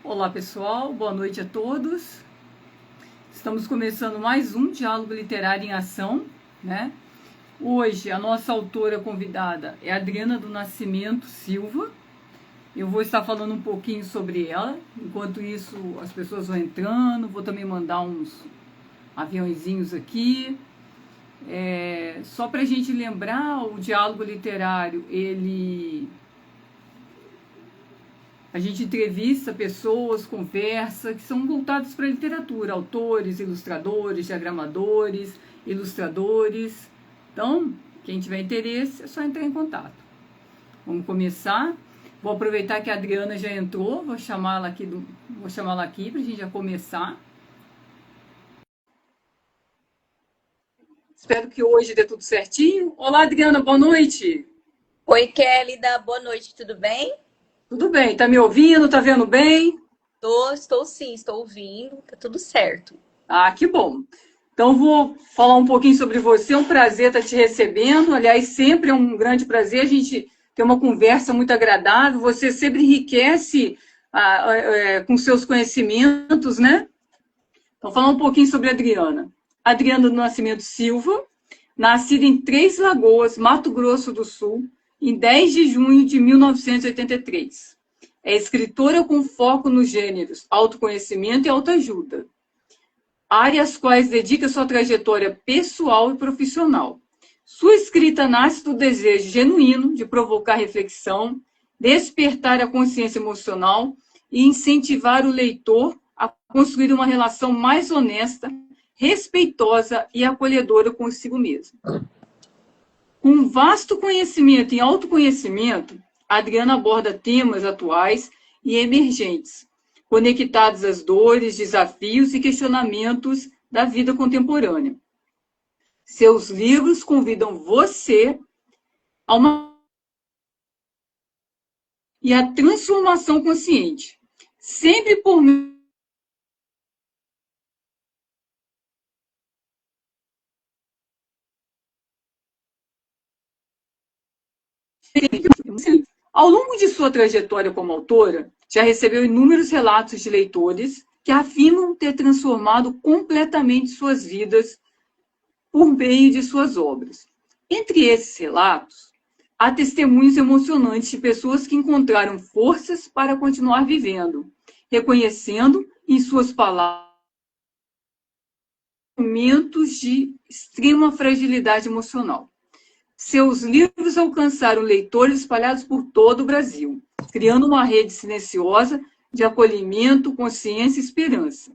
Olá pessoal, boa noite a todos. Estamos começando mais um Diálogo Literário em Ação, né? Hoje a nossa autora convidada é Adriana do Nascimento Silva. Eu vou estar falando um pouquinho sobre ela. Enquanto isso, as pessoas vão entrando. Vou também mandar uns aviãozinhos aqui. Só para a gente lembrar, o Diálogo Literário, a gente entrevista pessoas, conversa, que são voltadas para a literatura, autores, ilustradores, diagramadores, ilustradores. Então, quem tiver interesse, é só entrar em contato. Vamos começar. Vou aproveitar que a Adriana já entrou, vou chamá-la aqui para a gente já começar. Espero que hoje dê tudo certinho. Olá, Adriana, boa noite. Oi, Kélida, boa noite, tudo bem? Tudo bem? Tá me ouvindo? Tá vendo bem? Estou sim, estou ouvindo, tá tudo certo. Ah, que bom. Então, vou falar um pouquinho sobre você. É um prazer estar te recebendo. Aliás, sempre é um grande prazer a gente ter uma conversa muito agradável. Você sempre enriquece com seus conhecimentos, né? Então, falar um pouquinho sobre a Adriana. Adriana do Nascimento Silva, nascida em Três Lagoas, Mato Grosso do Sul, em 10 de junho de 1983. É escritora com foco nos gêneros autoconhecimento e autoajuda, áreas às quais dedica sua trajetória pessoal e profissional. Sua escrita nasce do desejo genuíno de provocar reflexão, despertar a consciência emocional e incentivar o leitor a construir uma relação mais honesta, respeitosa e acolhedora consigo mesmo. Com um vasto conhecimento em autoconhecimento, Adriana aborda temas atuais e emergentes, conectados às dores, desafios e questionamentos da vida contemporânea. Seus livros convidam você a uma e a transformação consciente, sempre por meio Ao longo de sua trajetória como autora, já recebeu inúmeros relatos de leitores que afirmam ter transformado completamente suas vidas por meio de suas obras. Entre esses relatos, há testemunhos emocionantes de pessoas que encontraram forças para continuar vivendo, reconhecendo em suas palavras momentos de extrema fragilidade emocional. Seus livros alcançaram leitores espalhados por todo o Brasil, criando uma rede silenciosa de acolhimento, consciência e esperança.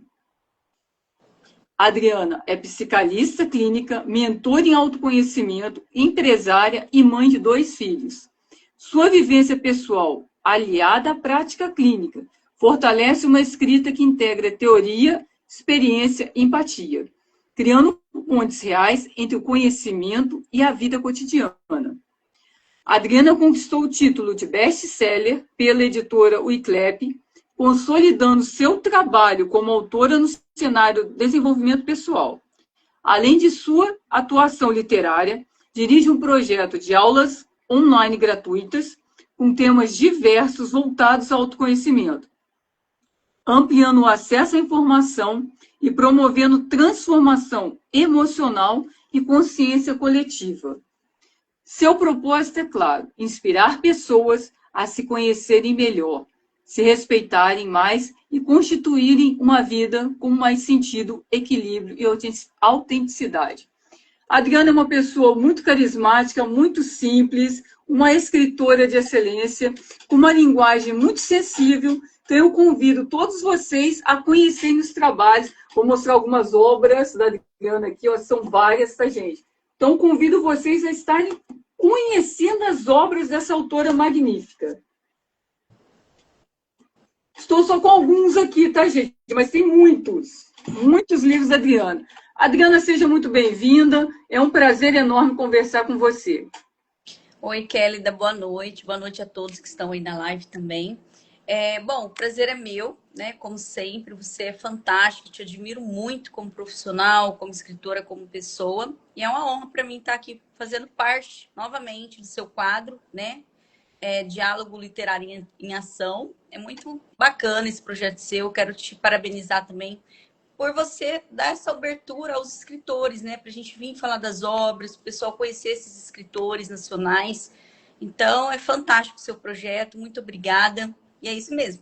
Adriana é psicanalista clínica, mentora em autoconhecimento, empresária e mãe de 2 filhos. Sua vivência pessoal, aliada à prática clínica, fortalece uma escrita que integra teoria, experiência e empatia, criando pontes reais entre o conhecimento e a vida cotidiana. Adriana conquistou o título de best-seller pela editora Wiclap, consolidando seu trabalho como autora no cenário do desenvolvimento pessoal. Além de sua atuação literária, dirige um projeto de aulas online gratuitas com temas diversos voltados ao autoconhecimento, ampliando o acesso à informação e promovendo transformação emocional e consciência coletiva. Seu propósito é claro: inspirar pessoas a se conhecerem melhor, se respeitarem mais e constituírem uma vida com mais sentido, equilíbrio e autenticidade. A Adriana é uma pessoa muito carismática, muito simples, uma escritora de excelência, com uma linguagem muito sensível. Então, eu convido todos vocês a conhecerem os trabalhos. Vou mostrar algumas obras da Adriana aqui, ó, são várias, tá, gente? Então, convido vocês a estarem conhecendo as obras dessa autora magnífica. Estou só com alguns aqui, tá, gente? Mas tem muitos livros da Adriana. Adriana, seja muito bem-vinda. É um prazer enorme conversar com você. Oi, Kélida, boa noite a todos que estão aí na live também. Bom, o prazer é meu, né? Como sempre, você é fantástico, te admiro muito como profissional, como escritora, como pessoa. E é uma honra para mim estar aqui fazendo parte novamente do seu quadro, né? Diálogo Literário em Ação. É muito bacana esse projeto seu. Quero te parabenizar também por você dar essa abertura aos escritores, né? Para a gente vir falar das obras, o pessoal conhecer esses escritores nacionais. Então, é fantástico o seu projeto. Muito obrigada. E é isso mesmo.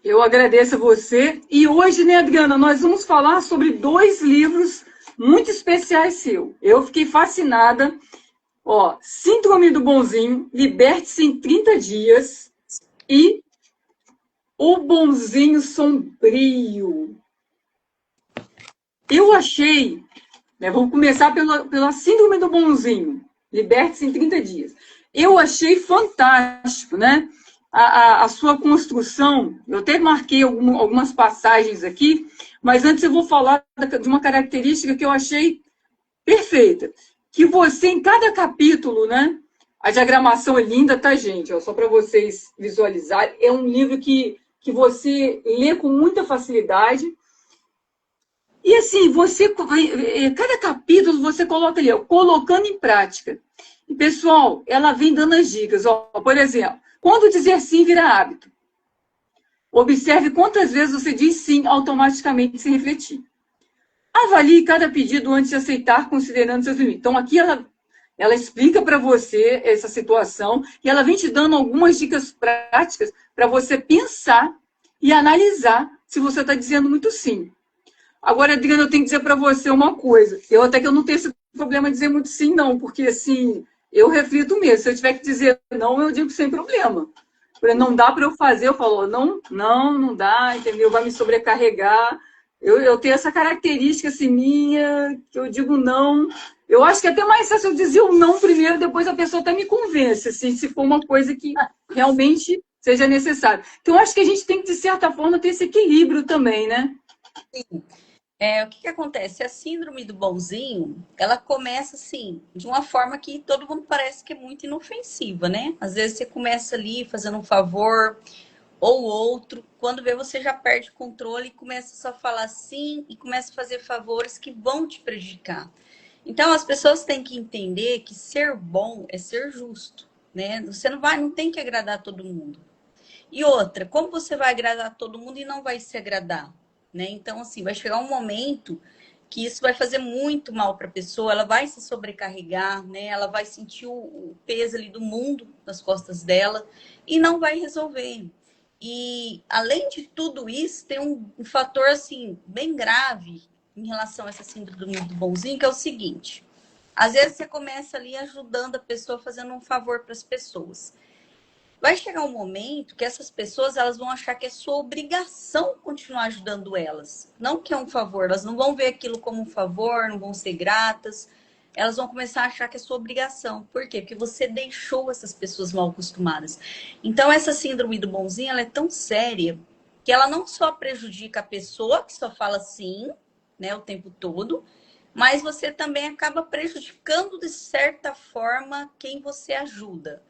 Eu agradeço a você. E hoje, né, Adriana, nós vamos falar sobre 2 livros muito especiais seu. Eu fiquei fascinada. Ó, Síndrome do Bonzinho, Liberte-se em 30 Dias e O Bonzinho Sombrio. Eu achei, né, vamos começar pela Síndrome do Bonzinho, Liberte-se em 30 Dias. Eu achei fantástico, né? A sua construção, eu até marquei algumas passagens aqui, mas antes eu vou falar de uma característica que eu achei perfeita. Que você, em cada capítulo, né? A diagramação é linda, tá, gente? Ó, só para vocês visualizarem. É um livro que você lê com muita facilidade. E assim, cada capítulo você coloca ali, ó, colocando em prática. E, pessoal, ela vem dando as dicas. Ó, por exemplo, quando dizer sim vira hábito. Observe quantas vezes você diz sim automaticamente sem refletir. Avalie cada pedido antes de aceitar, considerando seus limites. Então, aqui ela explica para você essa situação e ela vem te dando algumas dicas práticas para você pensar e analisar se você está dizendo muito sim. Agora, Adriana, eu tenho que dizer para você uma coisa. Eu não tenho esse problema de dizer muito sim, não, porque assim, eu reflito mesmo. Se eu tiver que dizer não, eu digo sem problema. Não dá para eu fazer, eu falo, não dá, entendeu? Vai me sobrecarregar. Eu tenho essa característica assim, minha, que eu digo não. Eu acho que é até mais fácil eu dizer o não primeiro, depois a pessoa até me convence, assim, se for uma coisa que realmente seja necessária. Então, eu acho que a gente tem que, de certa forma, ter esse equilíbrio também, né? Sim. O que acontece? A síndrome do bonzinho, ela começa assim, de uma forma que todo mundo parece que é muito inofensiva, né? Às vezes você começa ali fazendo um favor ou outro, quando vê você já perde o controle e começa só a falar sim e começa a fazer favores que vão te prejudicar. Então as pessoas têm que entender que ser bom é ser justo, né? Você não tem que agradar todo mundo. E outra, como você vai agradar todo mundo e não vai se agradar? Né? Então, assim, vai chegar um momento que isso vai fazer muito mal para a pessoa, ela vai se sobrecarregar, né? Ela vai sentir o peso ali do mundo nas costas dela e não vai resolver. E, além de tudo isso, tem um fator, assim, bem grave em relação a essa síndrome do bonzinho, que é o seguinte. Às vezes você começa ali ajudando a pessoa, fazendo um favor para as pessoas. Vai chegar um momento que essas pessoas elas vão achar que é sua obrigação continuar ajudando elas. Não que é um favor, elas não vão ver aquilo como um favor, não vão ser gratas. Elas vão começar a achar que é sua obrigação. Por quê? Porque você deixou essas pessoas mal acostumadas. Então, essa síndrome do bonzinho ela é tão séria que ela não só prejudica a pessoa que só fala sim, né, o tempo todo, mas você também acaba prejudicando, de certa forma, quem você ajuda.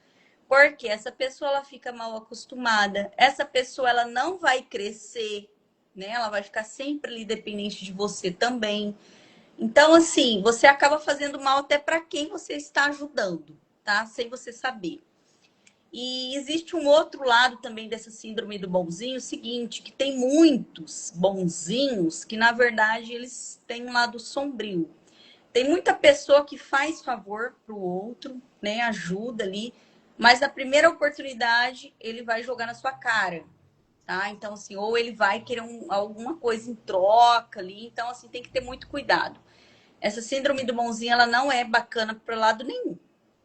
Porque essa pessoa ela fica mal acostumada, essa pessoa ela não vai crescer, né? Ela vai ficar sempre ali dependente de você também. Então, assim, você acaba fazendo mal até para quem você está ajudando, tá? Sem você saber. E existe um outro lado também dessa síndrome do bonzinho, o seguinte, que tem muitos bonzinhos que, na verdade, eles têm um lado sombrio. Tem muita pessoa que faz favor pro outro, né? Ajuda ali, mas na primeira oportunidade ele vai jogar na sua cara, tá? Então, assim, ou ele vai querer alguma coisa em troca ali. Então, assim, tem que ter muito cuidado. Essa síndrome do bonzinho, ela não é bacana para lado nenhum.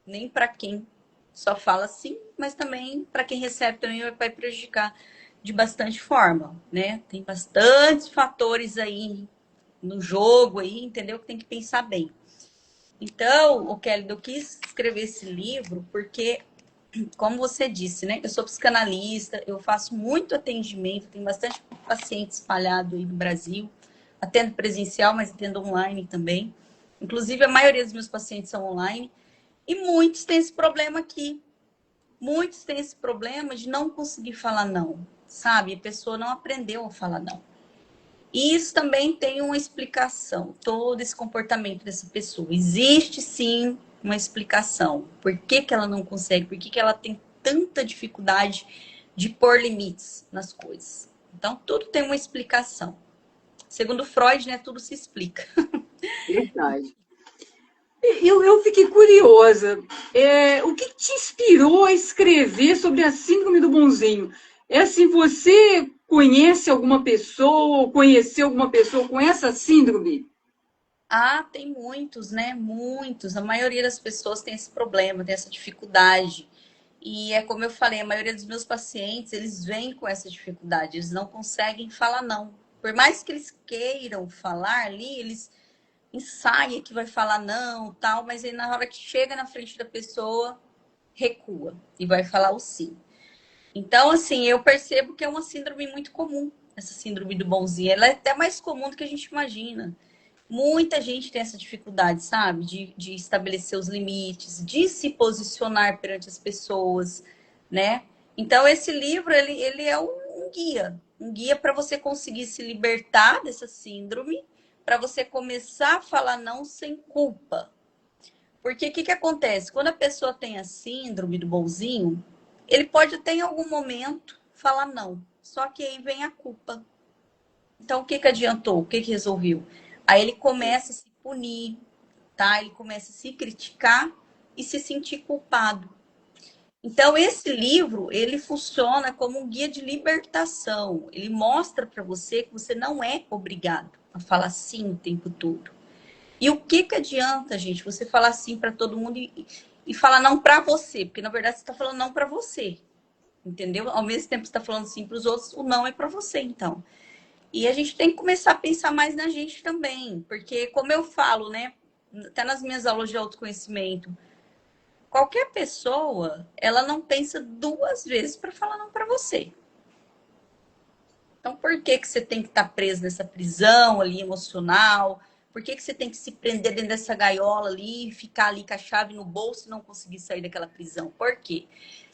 Nem para quem só fala sim, mas também para quem recebe também vai prejudicar de bastante forma, né? Tem bastantes fatores aí no jogo aí, entendeu? Que tem que pensar bem. Então, o Kelly, eu quis escrever esse livro porque, como você disse, né? Eu sou psicanalista, eu faço muito atendimento, tenho bastante paciente espalhado aí no Brasil, atendo presencial, mas atendo online também. Inclusive, a maioria dos meus pacientes são online. E muitos têm esse problema aqui. Muitos têm esse problema de não conseguir falar não, sabe? A pessoa não aprendeu a falar não. E isso também tem uma explicação, todo esse comportamento dessa pessoa. Existe, sim, uma explicação. Por que que ela não consegue? Por que que ela tem tanta dificuldade de pôr limites nas coisas? Então, tudo tem uma explicação. Segundo Freud, né, tudo se explica. Verdade. Eu fiquei curiosa. O que te inspirou a escrever sobre a síndrome do bonzinho? É assim, você conhece alguma pessoa, ou conheceu alguma pessoa com essa síndrome? Ah, tem muitos, né? Muitos. A maioria das pessoas tem esse problema, tem essa dificuldade. E é como eu falei, a maioria dos meus pacientes, eles vêm com essa dificuldade, eles não conseguem falar não. Por mais que eles queiram falar ali, eles ensaiam que vai falar não, tal, mas aí na hora que chega na frente da pessoa, recua e vai falar o sim. Então, assim, eu percebo que é uma síndrome muito comum, essa síndrome do bonzinho. Ela é até mais comum do que a gente imagina. Muita gente tem essa dificuldade, sabe? De estabelecer os limites, de se posicionar perante as pessoas, né? Então, esse livro, ele é um guia para você conseguir se libertar dessa síndrome, para você começar a falar não sem culpa. Porque o que acontece? Quando a pessoa tem a síndrome do bonzinho, ele pode até em algum momento falar não, só que aí vem a culpa. Então, o que adiantou? O que resolveu? Aí ele começa a se punir, tá? Ele começa a se criticar e se sentir culpado. Então, esse livro, ele funciona como um guia de libertação. Ele mostra para você que você não é obrigado a falar sim o tempo todo. E o que adianta, gente, você falar sim para todo mundo e falar não para você? Porque, na verdade, você está falando não para você. Entendeu? Ao mesmo tempo que você está falando sim para os outros, o não é para você, então. E a gente tem que começar a pensar mais na gente também, porque como eu falo, né, até nas minhas aulas de autoconhecimento, qualquer pessoa, ela não pensa duas vezes para falar não para você. Então, por que você tem que estar preso nessa prisão ali emocional? Por que você tem que se prender dentro dessa gaiola ali, ficar ali com a chave no bolso e não conseguir sair daquela prisão? Por quê?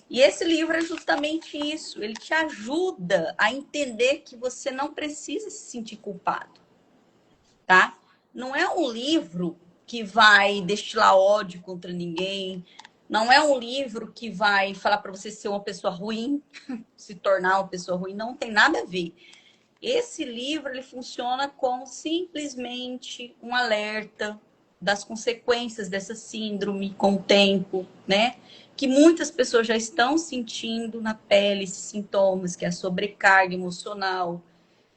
E esse livro é justamente isso. Ele te ajuda a entender que você não precisa se sentir culpado, tá? Não é um livro que vai destilar ódio contra ninguém. Não é um livro que vai falar para você ser uma pessoa ruim, se tornar uma pessoa ruim. Não tem nada a ver. Esse livro ele funciona como simplesmente um alerta das consequências dessa síndrome com o tempo, né? Que muitas pessoas já estão sentindo na pele esses sintomas, que é a sobrecarga emocional.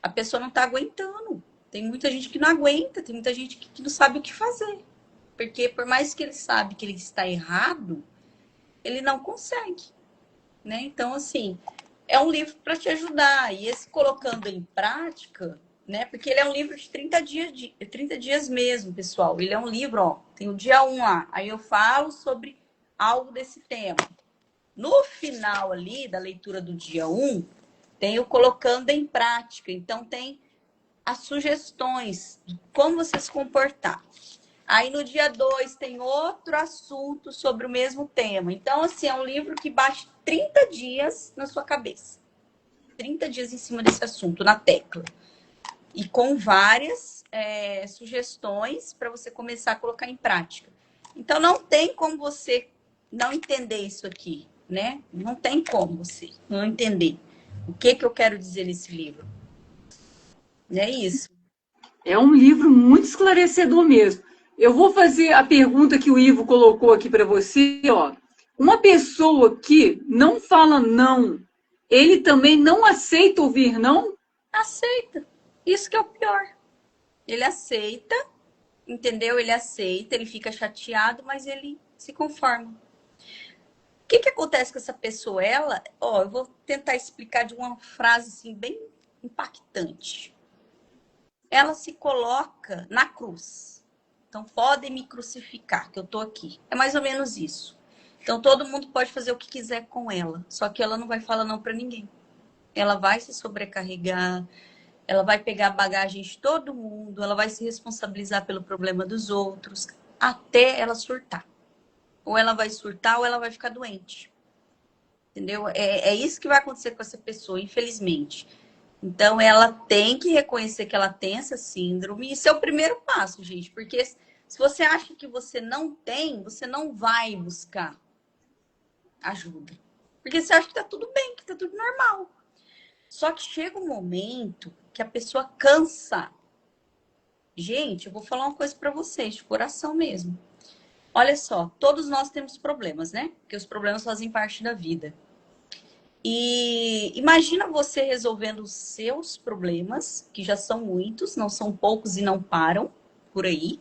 A pessoa não está aguentando. Tem muita gente que não aguenta, tem muita gente que não sabe o que fazer. Porque por mais que ele sabe que ele está errado, ele não consegue, né? Então, assim, é um livro para te ajudar. E esse colocando em prática, né? Porque ele é um livro de 30 dias, 30 dias mesmo, pessoal. Ele é um livro, ó, tem o dia 1 lá. Aí eu falo sobre algo desse tema. No final ali da leitura do dia 1, tem o colocando em prática. Então, tem as sugestões de como você se comportar. Aí no dia 2 tem outro assunto sobre o mesmo tema. Então, assim, é um livro que bate 30 dias na sua cabeça. 30 dias em cima desse assunto, na tecla. E com várias sugestões para você começar a colocar em prática. Então, não tem como você não entender isso aqui, né? Não tem como você não entender o que eu quero dizer nesse livro. É isso. É um livro muito esclarecedor mesmo. Eu vou fazer a pergunta que o Ivo colocou aqui para você, ó. Uma pessoa que não fala não, ele também não aceita ouvir não? Aceita. Isso que é o pior. Ele aceita, entendeu? Ele aceita, ele fica chateado, mas ele se conforma. O que acontece com essa pessoa? Ela, ó, eu vou tentar explicar de uma frase assim bem impactante. Ela se coloca na cruz. Então, podem me crucificar, que eu tô aqui. É mais ou menos isso. Então, todo mundo pode fazer o que quiser com ela, só que ela não vai falar não para ninguém. Ela vai se sobrecarregar, ela vai pegar a bagagem de todo mundo, ela vai se responsabilizar pelo problema dos outros, até ela surtar. Ou ela vai surtar ou ela vai ficar doente. Entendeu? É isso que vai acontecer com essa pessoa, infelizmente. Então, ela tem que reconhecer que ela tem essa síndrome. Isso é o primeiro passo, gente, porque Se você acha que você não tem, você não vai buscar ajuda. Porque você acha que tá tudo bem, que tá tudo normal. Só que chega um momento que a pessoa cansa. Gente, eu vou falar uma coisa para vocês, de coração mesmo. Olha só, todos nós temos problemas, né? Porque os problemas fazem parte da vida. E imagina você resolvendo os seus problemas, que já são muitos, não são poucos e não param por aí.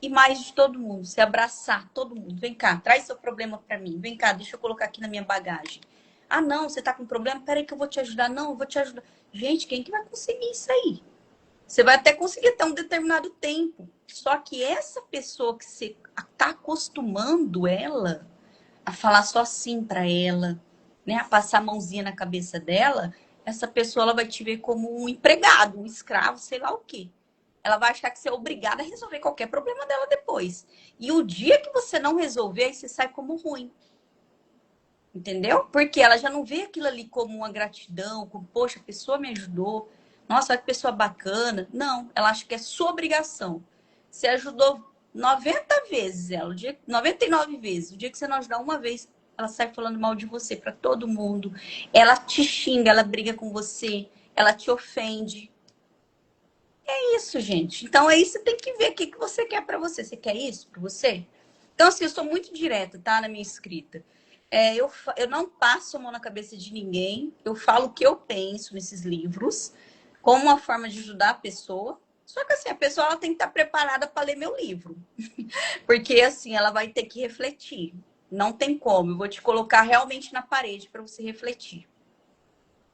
E mais de todo mundo, você abraçar todo mundo. Vem cá, traz seu problema para mim. Vem cá, deixa eu colocar aqui na minha bagagem. Ah, não, você tá com problema? Peraí que eu vou te ajudar. Não, eu vou te ajudar. Gente, quem que vai conseguir isso aí? Você vai até conseguir até um determinado tempo. Só que essa pessoa que você tá acostumando ela a falar só sim para ela, né, a passar a mãozinha na cabeça dela, essa pessoa ela vai te ver como um empregado, um escravo, sei lá o quê. Ela vai achar que você é obrigada a resolver qualquer problema dela depois. E o dia que você não resolver, aí você sai como ruim. Entendeu? Porque ela já não vê aquilo ali como uma gratidão, como, poxa, a pessoa me ajudou. Nossa, que pessoa bacana. Não, ela acha que é sua obrigação. Você ajudou 90 vezes ela, 99 vezes. O dia que você não ajudar uma vez, ela sai falando mal de você para todo mundo. Ela te xinga, ela briga com você, ela te ofende. É isso, gente. Então aí você tem que ver o que você quer para você. Você quer isso para você? Então, assim, eu sou muito direta, tá? Na minha escrita. Eu não passo a mão na cabeça de ninguém. Eu falo o que eu penso nesses livros, como uma forma de ajudar a pessoa. Só que, assim, a pessoa ela tem que estar preparada para ler meu livro. Porque, assim, ela vai ter que refletir. Não tem como. Eu vou te colocar realmente na parede para você refletir.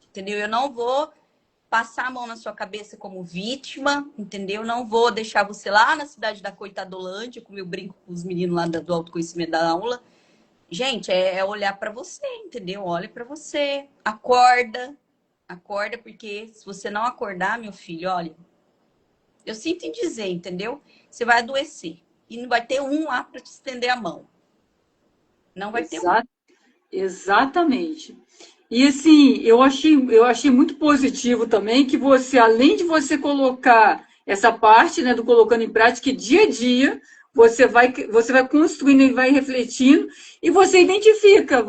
Entendeu? Eu não vou passar a mão na sua cabeça como vítima, entendeu? Não vou deixar você lá na cidade da Coitadolândia, como eu brinco com os meninos lá do autoconhecimento da aula. Gente, é olhar para você, entendeu? Olhe para você, acorda, porque se você não acordar, meu filho, olha, eu sinto em dizer, entendeu? Você vai adoecer e não vai ter um lá para te estender a mão. Não vai ter um. Exatamente. E assim, eu achei muito positivo também que você, além de você colocar essa parte, né, do colocando em prática, que dia a dia você vai construindo e vai refletindo, e você identifica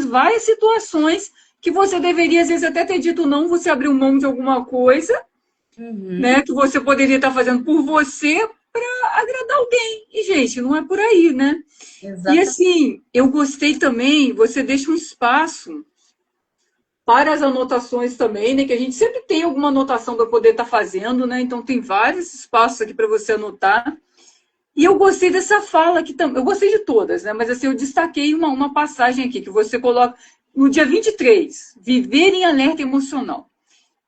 várias situações que você deveria, às vezes, até ter dito não, você abriu mão de alguma coisa, né, Uhum. que você poderia estar fazendo por você para agradar alguém. E, gente, não é por aí, né? E Exatamente. assim, eu gostei também, você deixa um espaço para as anotações também, né? Que a gente sempre tem alguma anotação para poder estar fazendo, né? Então tem vários espaços aqui para você anotar. E eu gostei dessa fala aqui também. Eu gostei de todas, né? Mas assim, eu destaquei uma passagem aqui que você coloca no dia 23, viver em alerta emocional.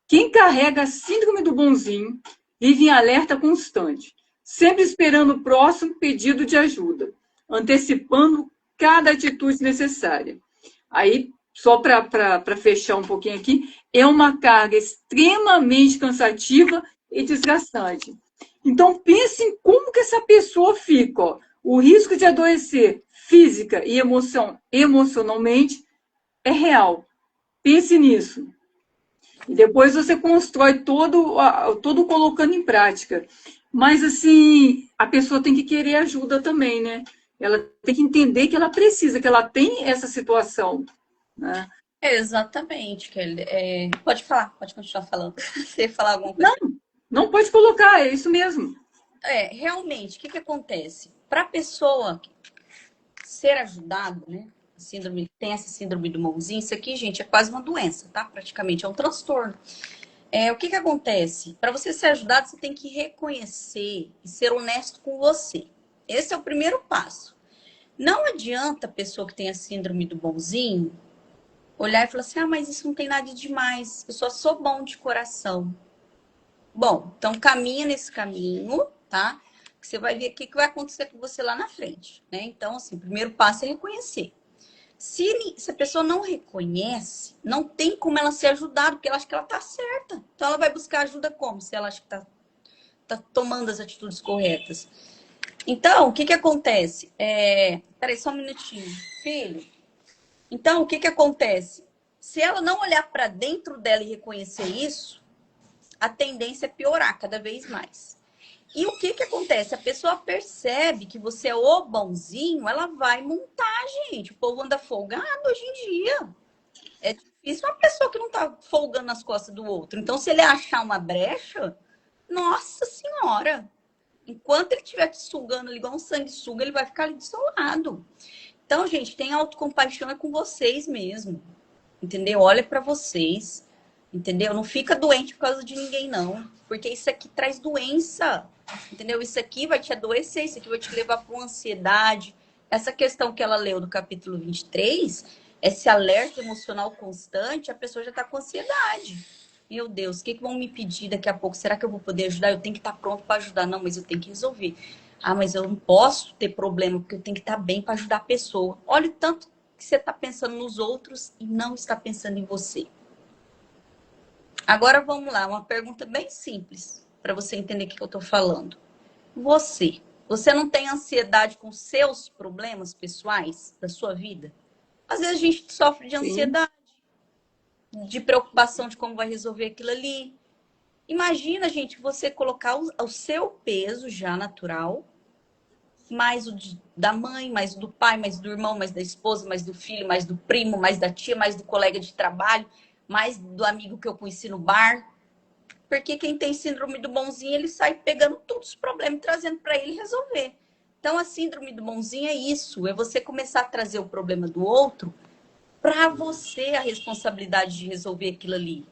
Quem carrega a síndrome do bonzinho vive em alerta constante, sempre esperando o próximo pedido de ajuda, antecipando cada atitude necessária. Aí, só para fechar um pouquinho aqui, é uma carga extremamente cansativa e desgastante. Então, pense em como que essa pessoa fica. Ó. O risco de adoecer física e emocionalmente é real. Pense nisso. E depois você constrói todo colocando em prática. Mas, assim, a pessoa tem que querer ajuda também, né? Ela tem que entender que ela precisa, que ela tem essa situação, né? Exatamente, Kelly. Pode falar, pode continuar falando. Você ia falar alguma coisa? Não, não pode colocar, é isso mesmo. Realmente, o que acontece? Para a pessoa ser ajudado, né? Tem essa síndrome do mãozinho, isso aqui, gente, é quase uma doença, tá? Praticamente é um transtorno. O que acontece? Para você ser ajudado, você tem que reconhecer e ser honesto com você. Esse é o primeiro passo. Não adianta a pessoa que tem a síndrome do bonzinho olhar e falar assim: ah, mas isso não tem nada de demais, eu só sou bom de coração. Bom, então caminha nesse caminho, tá? Que você vai ver o que vai acontecer com você lá na frente, né? Então, assim, o primeiro passo é reconhecer. Se a pessoa não reconhece, não tem como ela ser ajudada, porque ela acha que ela tá certa. Então, ela vai buscar ajuda como? Se ela acha que tá tomando as atitudes corretas. Então, o que acontece? Peraí, só um minutinho. Filho, então, o que acontece? Se ela não olhar para dentro dela e reconhecer isso, a tendência é piorar cada vez mais. E o que que acontece? A pessoa percebe que você é o bonzinho, ela vai montar, gente. O povo anda folgado hoje em dia. É difícil uma pessoa que não tá folgando nas costas do outro. Então, se ele achar uma brecha, nossa senhora, enquanto ele estiver te sugando ali igual um sanguessuga, ele vai ficar ali do seu lado. Então, gente, tem autocompaixão é com vocês mesmo. Entendeu? Olha para vocês. Entendeu? Não fica doente por causa de ninguém, não. Porque isso aqui traz doença. Entendeu? Isso aqui vai te adoecer, isso aqui vai te levar para uma ansiedade. Essa questão que ela leu no capítulo 23, esse alerta emocional constante, a pessoa já está com ansiedade. Meu Deus, o que vão me pedir daqui a pouco? Será que eu vou poder ajudar? Eu tenho que estar pronto para ajudar. Não, mas eu tenho que resolver. Ah, mas eu não posso ter problema, porque eu tenho que estar bem para ajudar a pessoa. Olha o tanto que você está pensando nos outros e não está pensando em você. Agora vamos lá, uma pergunta bem simples, para você entender o que eu estou falando. Você não tem ansiedade com seus problemas pessoais da sua vida? Às vezes a gente sofre de ansiedade, de preocupação de como vai resolver aquilo ali. Imagina, gente, você colocar o seu peso já natural, mais o da mãe, mais o do pai, mais do irmão, mais da esposa, mais do filho, mais do primo, mais da tia, mais do colega de trabalho, mais do amigo que eu conheci no bar. Porque quem tem síndrome do bonzinho, ele sai pegando todos os problemas e trazendo para ele resolver. Então, a síndrome do bonzinho é isso, é você começar a trazer o problema do outro para você a responsabilidade de resolver aquilo ali.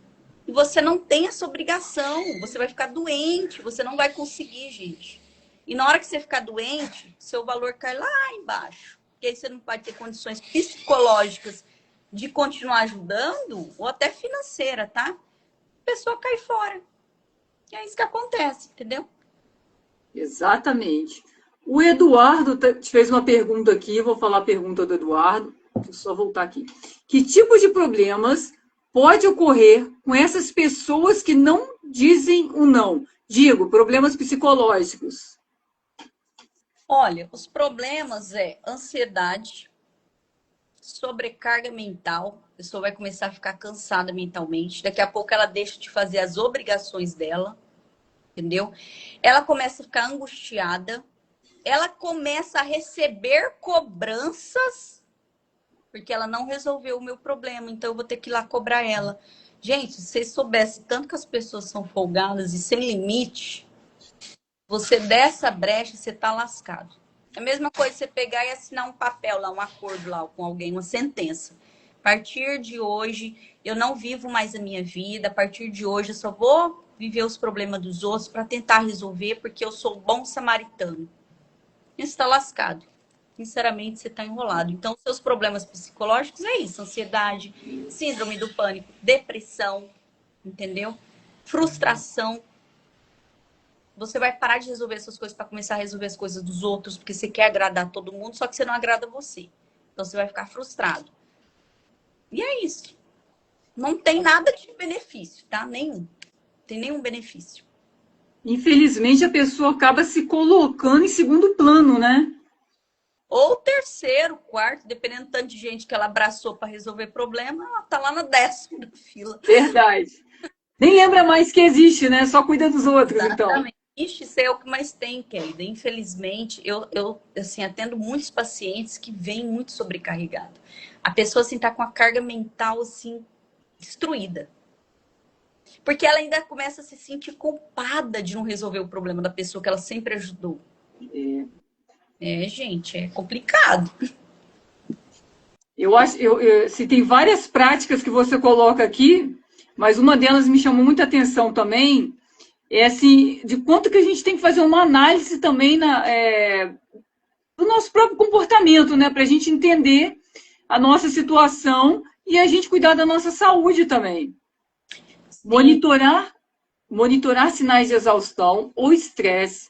E você não tem essa obrigação, você vai ficar doente, você não vai conseguir, gente. E na hora que você ficar doente, seu valor cai lá embaixo. Porque aí você não pode ter condições psicológicas de continuar ajudando, ou até financeira, tá? A pessoa cai fora. E é isso que acontece, entendeu? Exatamente. O Eduardo te fez uma pergunta aqui, vou falar a pergunta do Eduardo, deixa eu só voltar aqui. Que tipo de problemas pode ocorrer com essas pessoas que não dizem o não? Digo, problemas psicológicos. Olha, os problemas é ansiedade, sobrecarga mental, a pessoa vai começar a ficar cansada mentalmente, daqui a pouco ela deixa de fazer as obrigações dela, entendeu? Ela começa a ficar angustiada, ela começa a receber cobranças, porque ela não resolveu o meu problema, então eu vou ter que ir lá cobrar ela. Gente, se vocês soubessem tanto que as pessoas são folgadas e sem limite, você dessa brecha, você tá lascado. É a mesma coisa você pegar e assinar um papel lá, um acordo lá com alguém, uma sentença. A partir de hoje, eu não vivo mais a minha vida. A partir de hoje, eu só vou viver os problemas dos outros para tentar resolver, porque eu sou bom samaritano. Você está lascado. Sinceramente, você está enrolado. Então, seus problemas psicológicos é isso: ansiedade, síndrome do pânico, depressão, entendeu? Frustração. Você vai parar de resolver essas coisas para começar a resolver as coisas dos outros, porque você quer agradar todo mundo, só que você não agrada você. Então você vai ficar frustrado. E é isso. Não tem nada de benefício, tá? Nenhum. Não tem nenhum benefício. Infelizmente, a pessoa acaba se colocando em segundo plano, né? Ou terceiro, quarto, dependendo do tanto de gente que ela abraçou para resolver problema, ela tá lá na 10ª fila. Verdade. Nem lembra mais que existe, né? Só cuida dos outros, Exatamente. então. Ixi, isso é o que mais tem, querida. Infelizmente, eu assim, atendo muitos pacientes que vêm muito sobrecarregados. A pessoa, assim, tá com a carga mental, assim, destruída. Porque ela ainda começa a se sentir culpada de não resolver o problema da pessoa que ela sempre ajudou. Gente, é complicado. Eu acho, se tem várias práticas que você coloca aqui, mas uma delas me chamou muita atenção também, é assim, de quanto que a gente tem que fazer uma análise também do nosso próprio comportamento, né? Para a gente entender a nossa situação e a gente cuidar da nossa saúde também. Monitorar sinais de exaustão ou estresse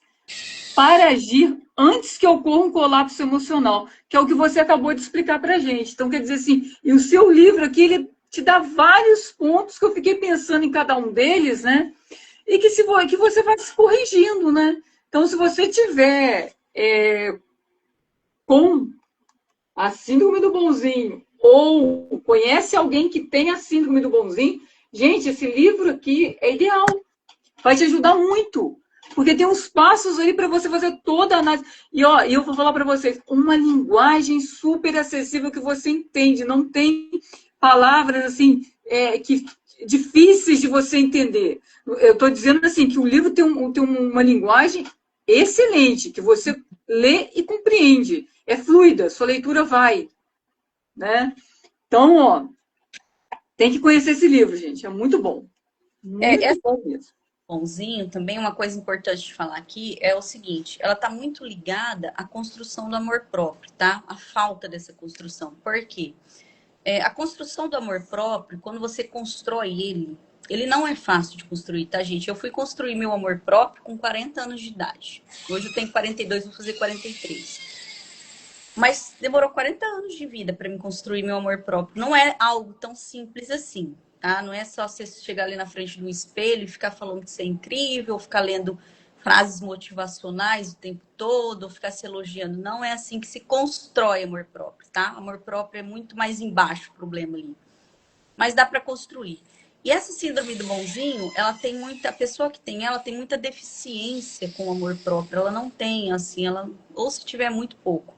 para agir antes que ocorra um colapso emocional, que é o que você acabou de explicar para a gente. Então, quer dizer assim, e o seu livro aqui, ele te dá vários pontos que eu fiquei pensando em cada um deles, né? E que você vai se corrigindo, né? Então, se você tiver com a síndrome do bonzinho ou conhece alguém que tem a síndrome do bonzinho, gente, esse livro aqui é ideal. Vai te ajudar muito. Porque tem uns passos ali para você fazer toda a análise. E ó, eu vou falar para vocês, uma linguagem super acessível que você entende, não tem palavras assim que difíceis de você entender. Eu estou dizendo assim que o livro tem uma linguagem excelente, que você lê e compreende. É fluida, sua leitura vai, né? Então, ó, tem que conhecer esse livro, gente. É muito bom. Muito bom mesmo. Bonzinho, também uma coisa importante de falar aqui é o seguinte, ela está muito ligada à construção do amor próprio, tá? A falta dessa construção. Por quê? A construção do amor próprio, quando você constrói ele não é fácil de construir, tá, gente? Eu fui construir meu amor próprio com 40 anos de idade. Hoje eu tenho 42, vou fazer 43. Mas demorou 40 anos de vida para me construir meu amor próprio. Não é algo tão simples assim, tá? Não é só você chegar ali na frente do espelho e ficar falando que você é incrível, ou ficar lendo frases motivacionais o tempo todo, ou ficar se elogiando. Não é assim que se constrói amor próprio, tá? Amor próprio é muito mais embaixo o problema ali. Mas dá para construir. E essa síndrome do bonzinho, ela tem muita, a pessoa que tem ela tem muita deficiência com o amor próprio. Ela não tem, assim, ela, ou se tiver muito pouco.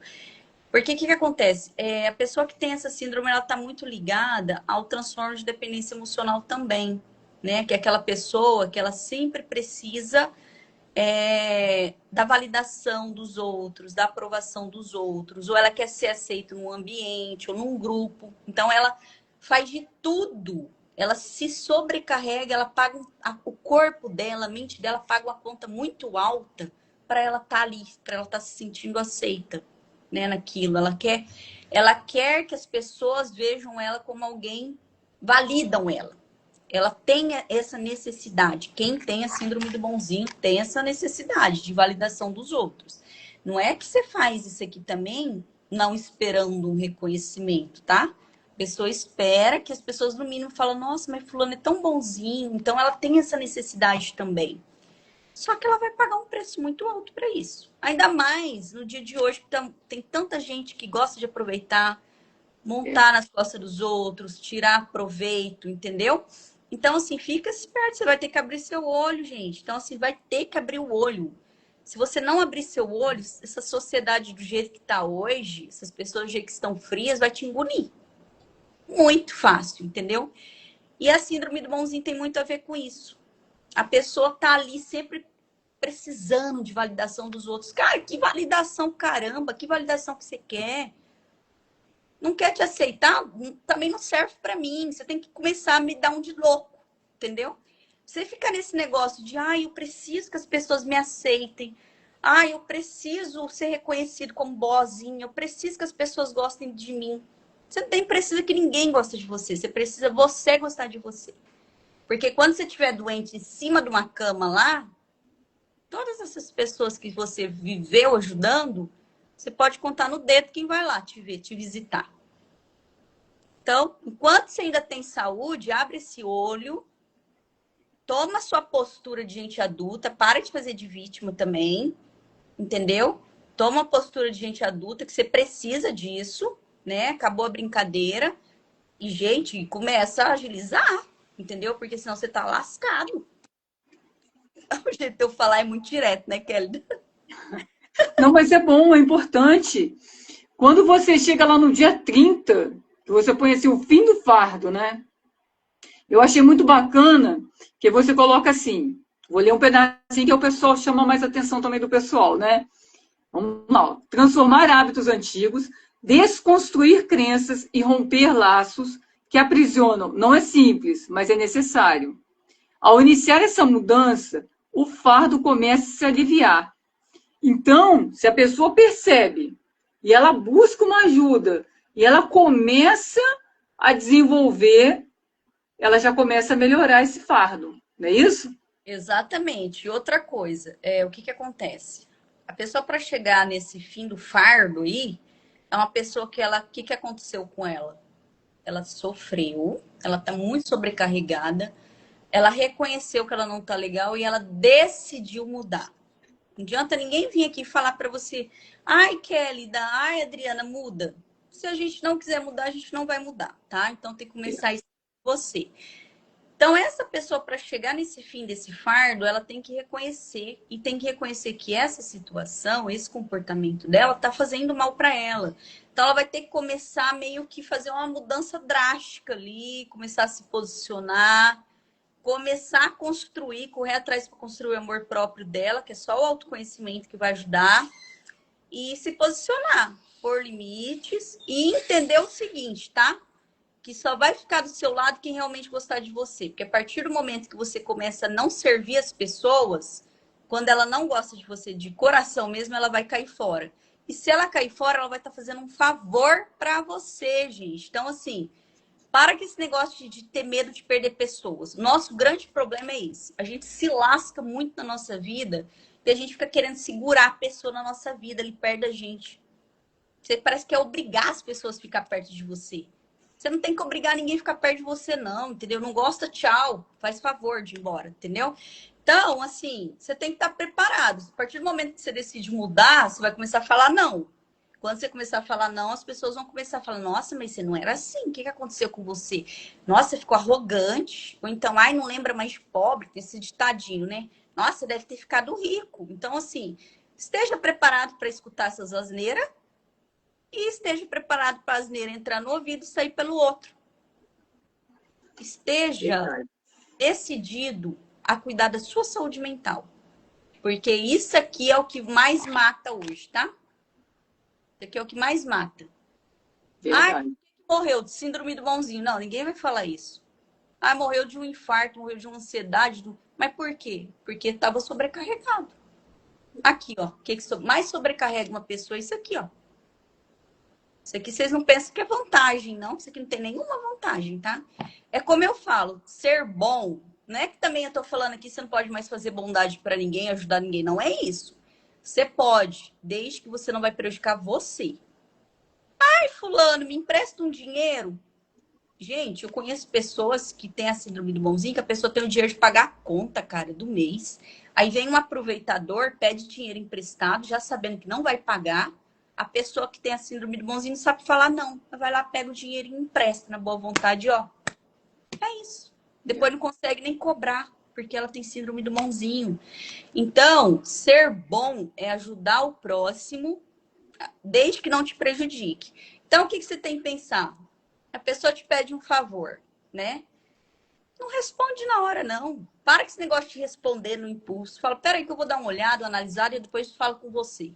Porque o que acontece? A pessoa que tem essa síndrome, ela está muito ligada ao transtorno de dependência emocional também, né? Que é aquela pessoa que ela sempre precisa da validação dos outros, da aprovação dos outros, ou ela quer ser aceita num ambiente ou num grupo. Então, ela faz de tudo. Ela se sobrecarrega, ela paga o corpo dela, a mente dela paga uma conta muito alta para ela estar ali, para ela estar se sentindo aceita, né, naquilo. Ela quer que as pessoas vejam ela como alguém, validam ela. Ela tem essa necessidade. Quem tem a síndrome do bonzinho tem essa necessidade de validação dos outros. Não é que você faz isso aqui também não esperando um reconhecimento, tá? A pessoa espera que as pessoas no mínimo falam, nossa, mas fulano é tão bonzinho. Então ela tem essa necessidade também. Só que ela vai pagar um preço muito alto para isso. Ainda mais no dia de hoje, que tem tanta gente que gosta de aproveitar, montar nas costas dos outros, tirar proveito, entendeu? Então, assim, fica esperto. Você vai ter que abrir seu olho, gente. Então, assim, vai ter que abrir o olho. Se você não abrir seu olho, essa sociedade do jeito que está hoje, essas pessoas do jeito que estão frias, vai te engolir. Muito fácil, entendeu? E a síndrome do bonzinho tem muito a ver com isso. A pessoa tá ali sempre precisando de validação dos outros. Cara, que validação, caramba, que validação que você quer? Não quer te aceitar? Também não serve para mim. Você tem que começar a me dar um de louco, entendeu? Você fica nesse negócio de, eu preciso que as pessoas me aceitem. Eu preciso ser reconhecido como boazinha. Eu preciso que as pessoas gostem de mim. Você nem precisa que ninguém goste de você. Você precisa você gostar de você. Porque quando você estiver doente em cima de uma cama lá, todas essas pessoas que você viveu ajudando, você pode contar no dedo quem vai lá te ver, te visitar. Então, enquanto você ainda tem saúde, abre esse olho, toma sua postura de gente adulta, para de fazer de vítima também, entendeu? Toma a postura de gente adulta, que você precisa disso, né? Acabou a brincadeira. E, gente, começa a agilizar, entendeu? Porque senão você tá lascado. O jeito de eu falar é muito direto, né, Kelly? Não, mas é bom, é importante. Quando você chega lá no dia 30, que você põe assim o fim do fardo, né? Eu achei muito bacana que você coloca assim, vou ler um pedacinho que o pessoal chama mais atenção também do pessoal, né? Vamos lá. Transformar hábitos antigos, desconstruir crenças e romper laços que aprisionam. Não é simples, mas é necessário. Ao iniciar essa mudança, o fardo começa a se aliviar. Então, se a pessoa percebe e ela busca uma ajuda e ela começa a desenvolver, ela já começa a melhorar esse fardo, não é isso? Exatamente. E outra coisa, o que acontece? A pessoa, para chegar nesse fim do fardo aí, é uma pessoa que o que aconteceu com ela? Ela sofreu, ela tá muito sobrecarregada, ela reconheceu que ela não tá legal e ela decidiu mudar. Não adianta ninguém vir aqui falar para você, ai, Kelly, ai, Adriana, muda. Se a gente não quiser mudar, a gente não vai mudar, tá? Então tem que começar isso com você. Então, essa pessoa, para chegar nesse fim desse fardo, ela tem que reconhecer. E tem que reconhecer que essa situação, esse comportamento dela, está fazendo mal para ela. Então, ela vai ter que começar meio que fazer uma mudança drástica ali, começar a se posicionar, começar a construir, correr atrás para construir o amor próprio dela, que é só o autoconhecimento que vai ajudar, e se posicionar, pôr limites e entender o seguinte, tá? Que só vai ficar do seu lado quem realmente gostar de você. Porque a partir do momento que você começa a não servir as pessoas, quando ela não gosta de você de coração mesmo, ela vai cair fora. E se ela cair fora, ela vai estar fazendo um favor para você, gente. Então, assim, para com esse negócio de ter medo de perder pessoas. Nosso grande problema é esse. A gente se lasca muito na nossa vida e a gente fica querendo segurar a pessoa na nossa vida, ele perde a gente. Você parece que é obrigar as pessoas a ficar perto de você. Você não tem que obrigar ninguém a ficar perto de você, não, entendeu? Não gosta, tchau. Faz favor de ir embora, entendeu? Então, assim, você tem que estar preparado. A partir do momento que você decide mudar, você vai começar a falar não. Quando você começar a falar não, as pessoas vão começar a falar, nossa, mas você não era assim, o que aconteceu com você? Nossa, você ficou arrogante. Ou então, ai, não lembra mais de pobre, tem esse ditadinho, né? Nossa, você deve ter ficado rico. Então, assim, esteja preparado para escutar essas asneiras e esteja preparado para a asneira entrar no ouvido e sair pelo outro. Esteja decidido a cuidar da sua saúde mental. Porque isso aqui é o que mais mata hoje, tá? Isso aqui é o que mais mata. Verdade. Morreu de síndrome do bonzinho. Não, ninguém vai falar isso. Morreu de um infarto, morreu de uma ansiedade. Mas por quê? Porque estava sobrecarregado. Aqui, ó. O que mais sobrecarrega uma pessoa é isso aqui, ó. Isso aqui vocês não pensam que é vantagem, não. Isso aqui não tem nenhuma vantagem, tá? É como eu falo, ser bom. Não é que também eu tô falando aqui, você não pode mais fazer bondade para ninguém, ajudar ninguém. Não é isso. Você pode, desde que você não vai prejudicar você. Ai, fulano, me empresta um dinheiro. Gente, eu conheço pessoas que têm a síndrome do bonzinho, que a pessoa tem o dinheiro de pagar a conta, cara, do mês. Aí vem um aproveitador, pede dinheiro emprestado, já sabendo que não vai pagar. A pessoa que tem a síndrome do bonzinho não sabe falar não. Vai lá, pega o dinheiro e empresta na boa vontade, ó. É isso. Depois não consegue nem cobrar, porque ela tem síndrome do bonzinho. Então, ser bom é ajudar o próximo, desde que não te prejudique. Então, o que você tem que pensar? A pessoa te pede um favor, né? Não responde na hora, não. Para com esse negócio de responder no impulso. Fala, peraí que eu vou dar uma olhada, uma analisada e depois falo com você.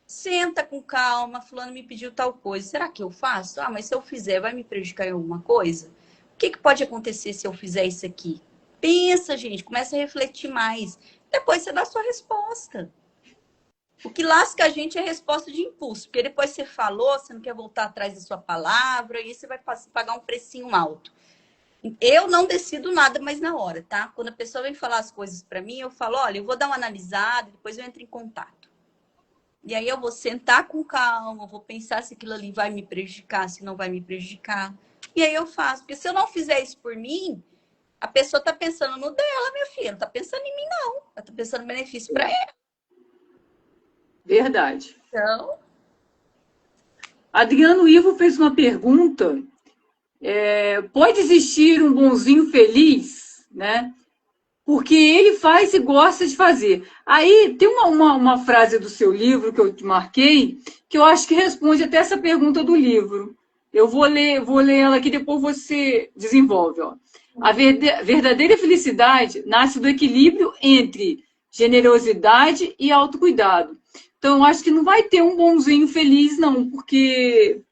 Senta com calma, fulano me pediu tal coisa. Será que eu faço? Mas se eu fizer, vai me prejudicar em alguma coisa? O que pode acontecer se eu fizer isso aqui? Pensa, gente, começa a refletir mais. Depois você dá a sua resposta. O que lasca a gente é a resposta de impulso, porque depois você falou, você não quer voltar atrás da sua palavra, e aí você vai pagar um precinho alto. Eu não decido nada mais na hora, tá? Quando a pessoa vem falar as coisas para mim, eu falo, olha, eu vou dar uma analisada, depois eu entro em contato. E aí eu vou sentar com calma, vou pensar se aquilo ali vai me prejudicar, se não vai me prejudicar. E aí eu faço. Porque se eu não fizer isso por mim, a pessoa tá pensando no dela, minha filha. Não tá pensando em mim, não. Ela tá pensando no benefício para ela. Verdade. Então... Adriano Ivo fez uma pergunta. Pode existir um bonzinho feliz, né? Porque ele faz e gosta de fazer. Aí tem uma frase do seu livro que eu te marquei, que eu acho que responde até essa pergunta do livro. Eu vou ler ela aqui, depois você desenvolve. Ó. A verdadeira felicidade nasce do equilíbrio entre generosidade e autocuidado. Então, eu acho que não vai ter um bonzinho feliz, não, porque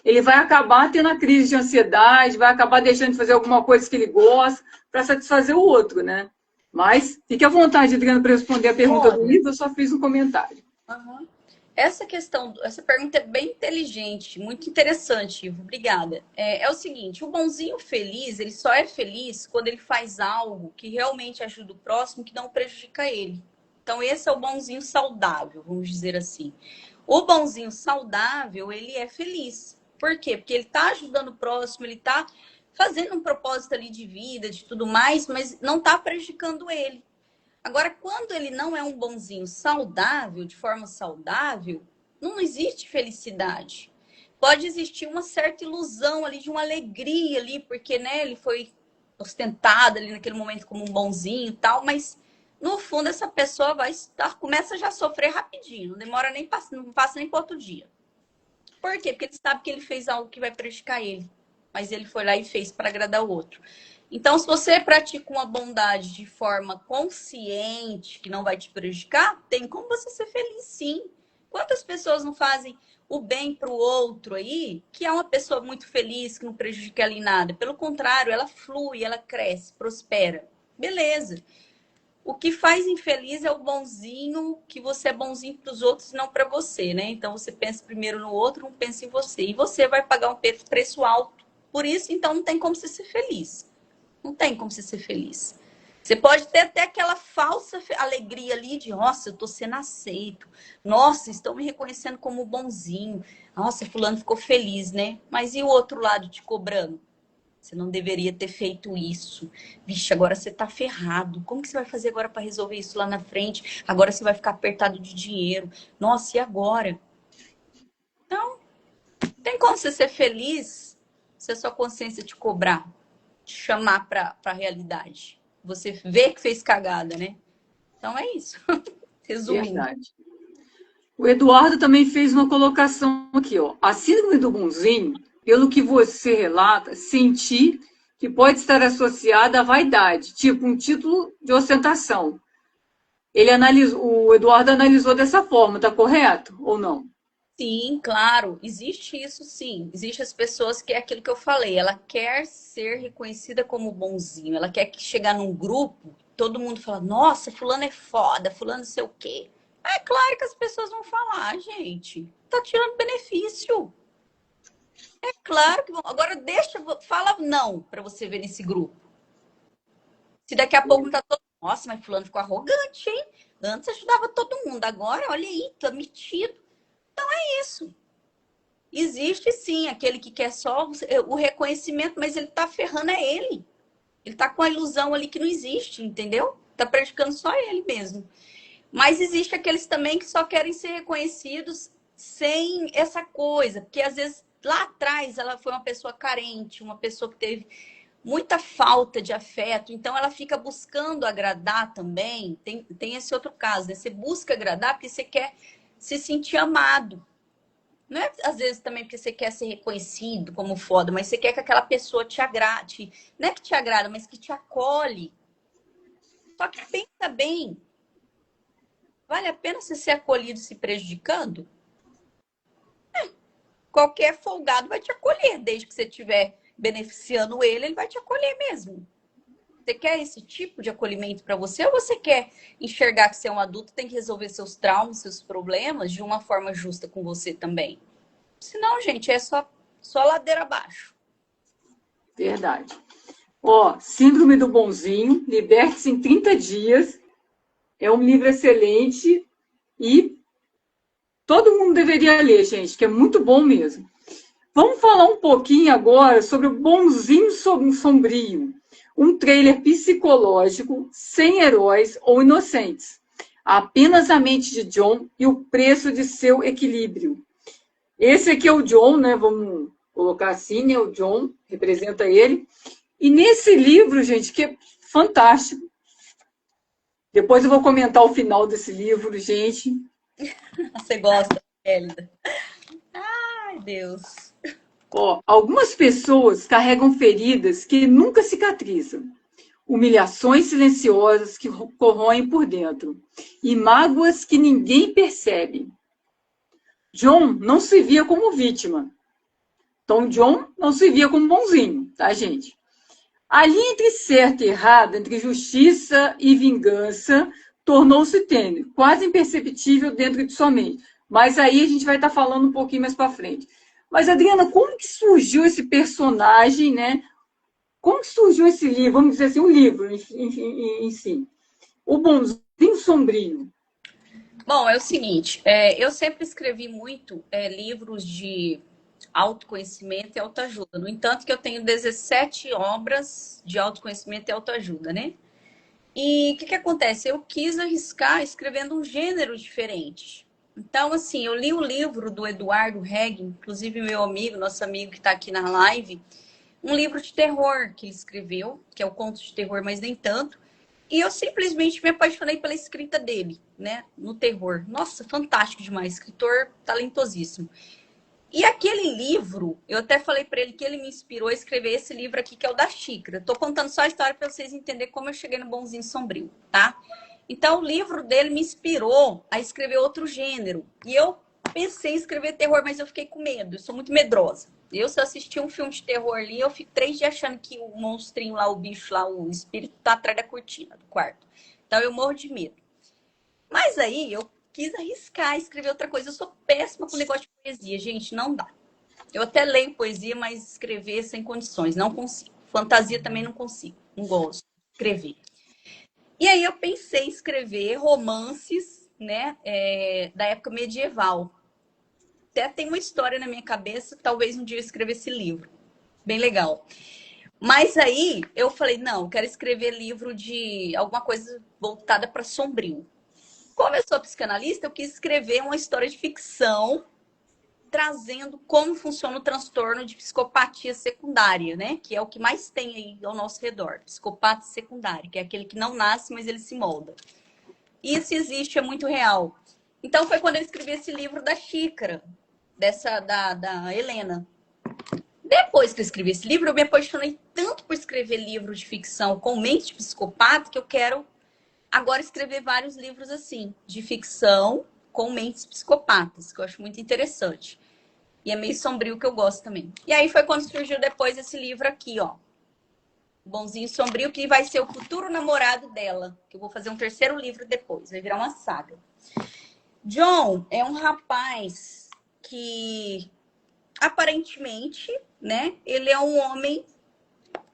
ele vai acabar tendo a crise de ansiedade, vai acabar deixando de fazer alguma coisa que ele gosta para satisfazer o outro, né? Mas fique à vontade, Adriana, para responder a pergunta do livro, eu só fiz um comentário. Uhum. Essa pergunta é bem inteligente, muito interessante, Ivo. Obrigada. É o seguinte, o bonzinho feliz, ele só é feliz quando ele faz algo que realmente ajuda o próximo, que não prejudica ele. Então, esse é o bonzinho saudável, vamos dizer assim. O bonzinho saudável, ele é feliz. Por quê? Porque ele está ajudando o próximo, ele está fazendo um propósito ali de vida, de tudo mais, mas não está prejudicando ele. Agora, quando ele não é um bonzinho saudável, de forma saudável, não existe felicidade. Pode existir uma certa ilusão ali, de uma alegria ali, porque, né, ele foi ostentado ali naquele momento como um bonzinho e tal, mas no fundo essa pessoa começa já a sofrer rapidinho, não demora nem, não passa nem para outro dia. Por quê? Porque ele sabe que ele fez algo que vai prejudicar ele, mas ele foi lá e fez para agradar o outro. Então, se você pratica uma bondade de forma consciente, que não vai te prejudicar, tem como você ser feliz, sim. Quantas pessoas não fazem o bem para o outro aí, que é uma pessoa muito feliz, que não prejudica ela em nada? Pelo contrário, ela flui, ela cresce, prospera. Beleza. O que faz infeliz é o bonzinho, que você é bonzinho para os outros e não para você, né? Então, você pensa primeiro no outro, não pensa em você. E você vai pagar um preço alto. Por isso, então, não tem como você ser feliz. Não tem como você ser feliz. Você pode ter até aquela falsa alegria ali de, nossa, eu tô sendo aceito. Nossa, estão me reconhecendo como bonzinho. Nossa, fulano ficou feliz, né? Mas e o outro lado te cobrando? Você não deveria ter feito isso. Vixe, agora você tá ferrado. Como que você vai fazer agora para resolver isso lá na frente? Agora você vai ficar apertado de dinheiro. Nossa, e agora? Então, tem como você ser feliz se a sua consciência te cobrar, te chamar para a realidade. Você vê que fez cagada, né? Então é isso. Resumindo. Verdade. O Eduardo também fez uma colocação aqui, ó. A síndrome do bonzinho, pelo que você relata, senti que pode estar associada à vaidade, tipo um título de ostentação. O Eduardo analisou dessa forma, tá correto ou não? Sim, claro, existe isso sim. Existem as pessoas que é aquilo que eu falei, ela quer ser reconhecida como bonzinho, ela quer que chegar num grupo, todo mundo fala, nossa, fulano é foda, fulano não sei o quê. É claro que as pessoas vão falar, gente. Tá tirando benefício. É claro que vão. Agora deixa, fala não para você ver nesse grupo. Se daqui a pouco não tá todo. Nossa, mas fulano ficou arrogante, hein? Antes ajudava todo mundo, agora olha aí, tá metido. Então é isso. Existe sim aquele que quer só o reconhecimento, mas ele tá ferrando é ele. Ele tá com a ilusão ali que não existe, entendeu? Tá prejudicando só ele mesmo. Mas existe aqueles também que só querem ser reconhecidos sem essa coisa, porque às vezes lá atrás ela foi uma pessoa carente, uma pessoa que teve muita falta de afeto, então ela fica buscando agradar também. Tem esse outro caso, né? Você busca agradar porque você quer se sentir amado. Não é às vezes também porque você quer ser reconhecido como foda, mas você quer que aquela pessoa te agrade. Não é que te agrada, mas que te acolhe. Só que pensa bem, vale a pena você ser acolhido se prejudicando? Qualquer folgado vai te acolher, desde que você estiver beneficiando ele, ele vai te acolher mesmo. Você quer esse tipo de acolhimento para você ou você quer enxergar que você é um adulto, tem que resolver seus traumas, seus problemas de uma forma justa com você também? Senão, gente, é só ladeira abaixo. Verdade. Ó, Síndrome do Bonzinho, liberte-se em 30 dias. É um livro excelente e todo mundo deveria ler, gente, que é muito bom mesmo. Vamos falar um pouquinho agora sobre o Bonzinho Sombrio, um trailer psicológico sem heróis ou inocentes. Apenas a mente de John e o preço de seu equilíbrio. Esse aqui é o John, né? Vamos colocar assim, né? O John representa ele. E nesse livro, gente, que é fantástico. Depois eu vou comentar o final desse livro, gente. Você gosta, Hélida? Ai, Deus. Ó, algumas pessoas carregam feridas que nunca cicatrizam, humilhações silenciosas que corroem por dentro e mágoas que ninguém percebe. John não se via como vítima. Então, John não se via como bonzinho, tá, gente? A linha entre certo e errado, entre justiça e vingança, tornou-se tênue, quase imperceptível dentro de sua mente. Mas aí a gente vai estar falando um pouquinho mais para frente. Mas, Adriana, como que surgiu esse personagem, né? Como que surgiu esse livro? Vamos dizer assim, um livro em si. O Bonzinho Sombrio. Bom, é o seguinte, eu sempre escrevi muito livros de autoconhecimento e autoajuda. No entanto, que eu tenho 17 obras de autoconhecimento e autoajuda, né? E o que acontece? Eu quis arriscar escrevendo um gênero diferente. Então, assim, eu li o livro do Eduardo Regg, inclusive meu amigo, nosso amigo que está aqui na live, um livro de terror que ele escreveu, que é o Conto de Terror, mas nem tanto. E eu simplesmente me apaixonei pela escrita dele, né? No terror. Nossa, fantástico demais. Escritor talentosíssimo. E aquele livro, eu até falei para ele que ele me inspirou a escrever esse livro aqui, que é o da Xícara. Tô contando só a história para vocês entenderem como eu cheguei no Bonzinho Sombrio, tá? Então, o livro dele me inspirou a escrever outro gênero. E eu pensei em escrever terror, mas eu fiquei com medo. Eu sou muito medrosa. Eu, se eu assistir um filme de terror ali, eu fico 3 dias achando que o monstrinho lá, o bicho lá, o espírito tá atrás da cortina do quarto. Então, eu morro de medo. Mas aí, eu quis arriscar, escrever outra coisa. Eu sou péssima com negócio de poesia, gente, não dá. Eu até leio poesia, mas escrever sem condições, não consigo. Fantasia também não consigo, não gosto de escrever. E aí eu pensei em escrever romances, né, da época medieval. Até tem uma história na minha cabeça, talvez um dia eu escreva esse livro. Bem legal. Mas aí eu falei, não, eu quero escrever livro de alguma coisa voltada para sombrio. Como eu sou psicanalista, eu quis escrever uma história de ficção trazendo como funciona o transtorno de psicopatia secundária, né? Que é o que mais tem aí ao nosso redor. Psicopata secundário, que é aquele que não nasce, mas ele se molda. Isso existe, é muito real. Então foi quando eu escrevi esse livro da Xícara, da Helena. Depois que eu escrevi esse livro, eu me apaixonei tanto por escrever livro de ficção com mente de psicopata que eu quero agora escrever vários livros assim, de ficção com mentes psicopatas, que eu acho muito interessante. E é meio sombrio que eu gosto também. E aí foi quando surgiu depois esse livro aqui, ó. Bonzinho Sombrio, que vai ser o futuro namorado dela. Que eu vou fazer um terceiro livro depois. Vai virar uma saga. John é um rapaz que, aparentemente, né? Ele é um homem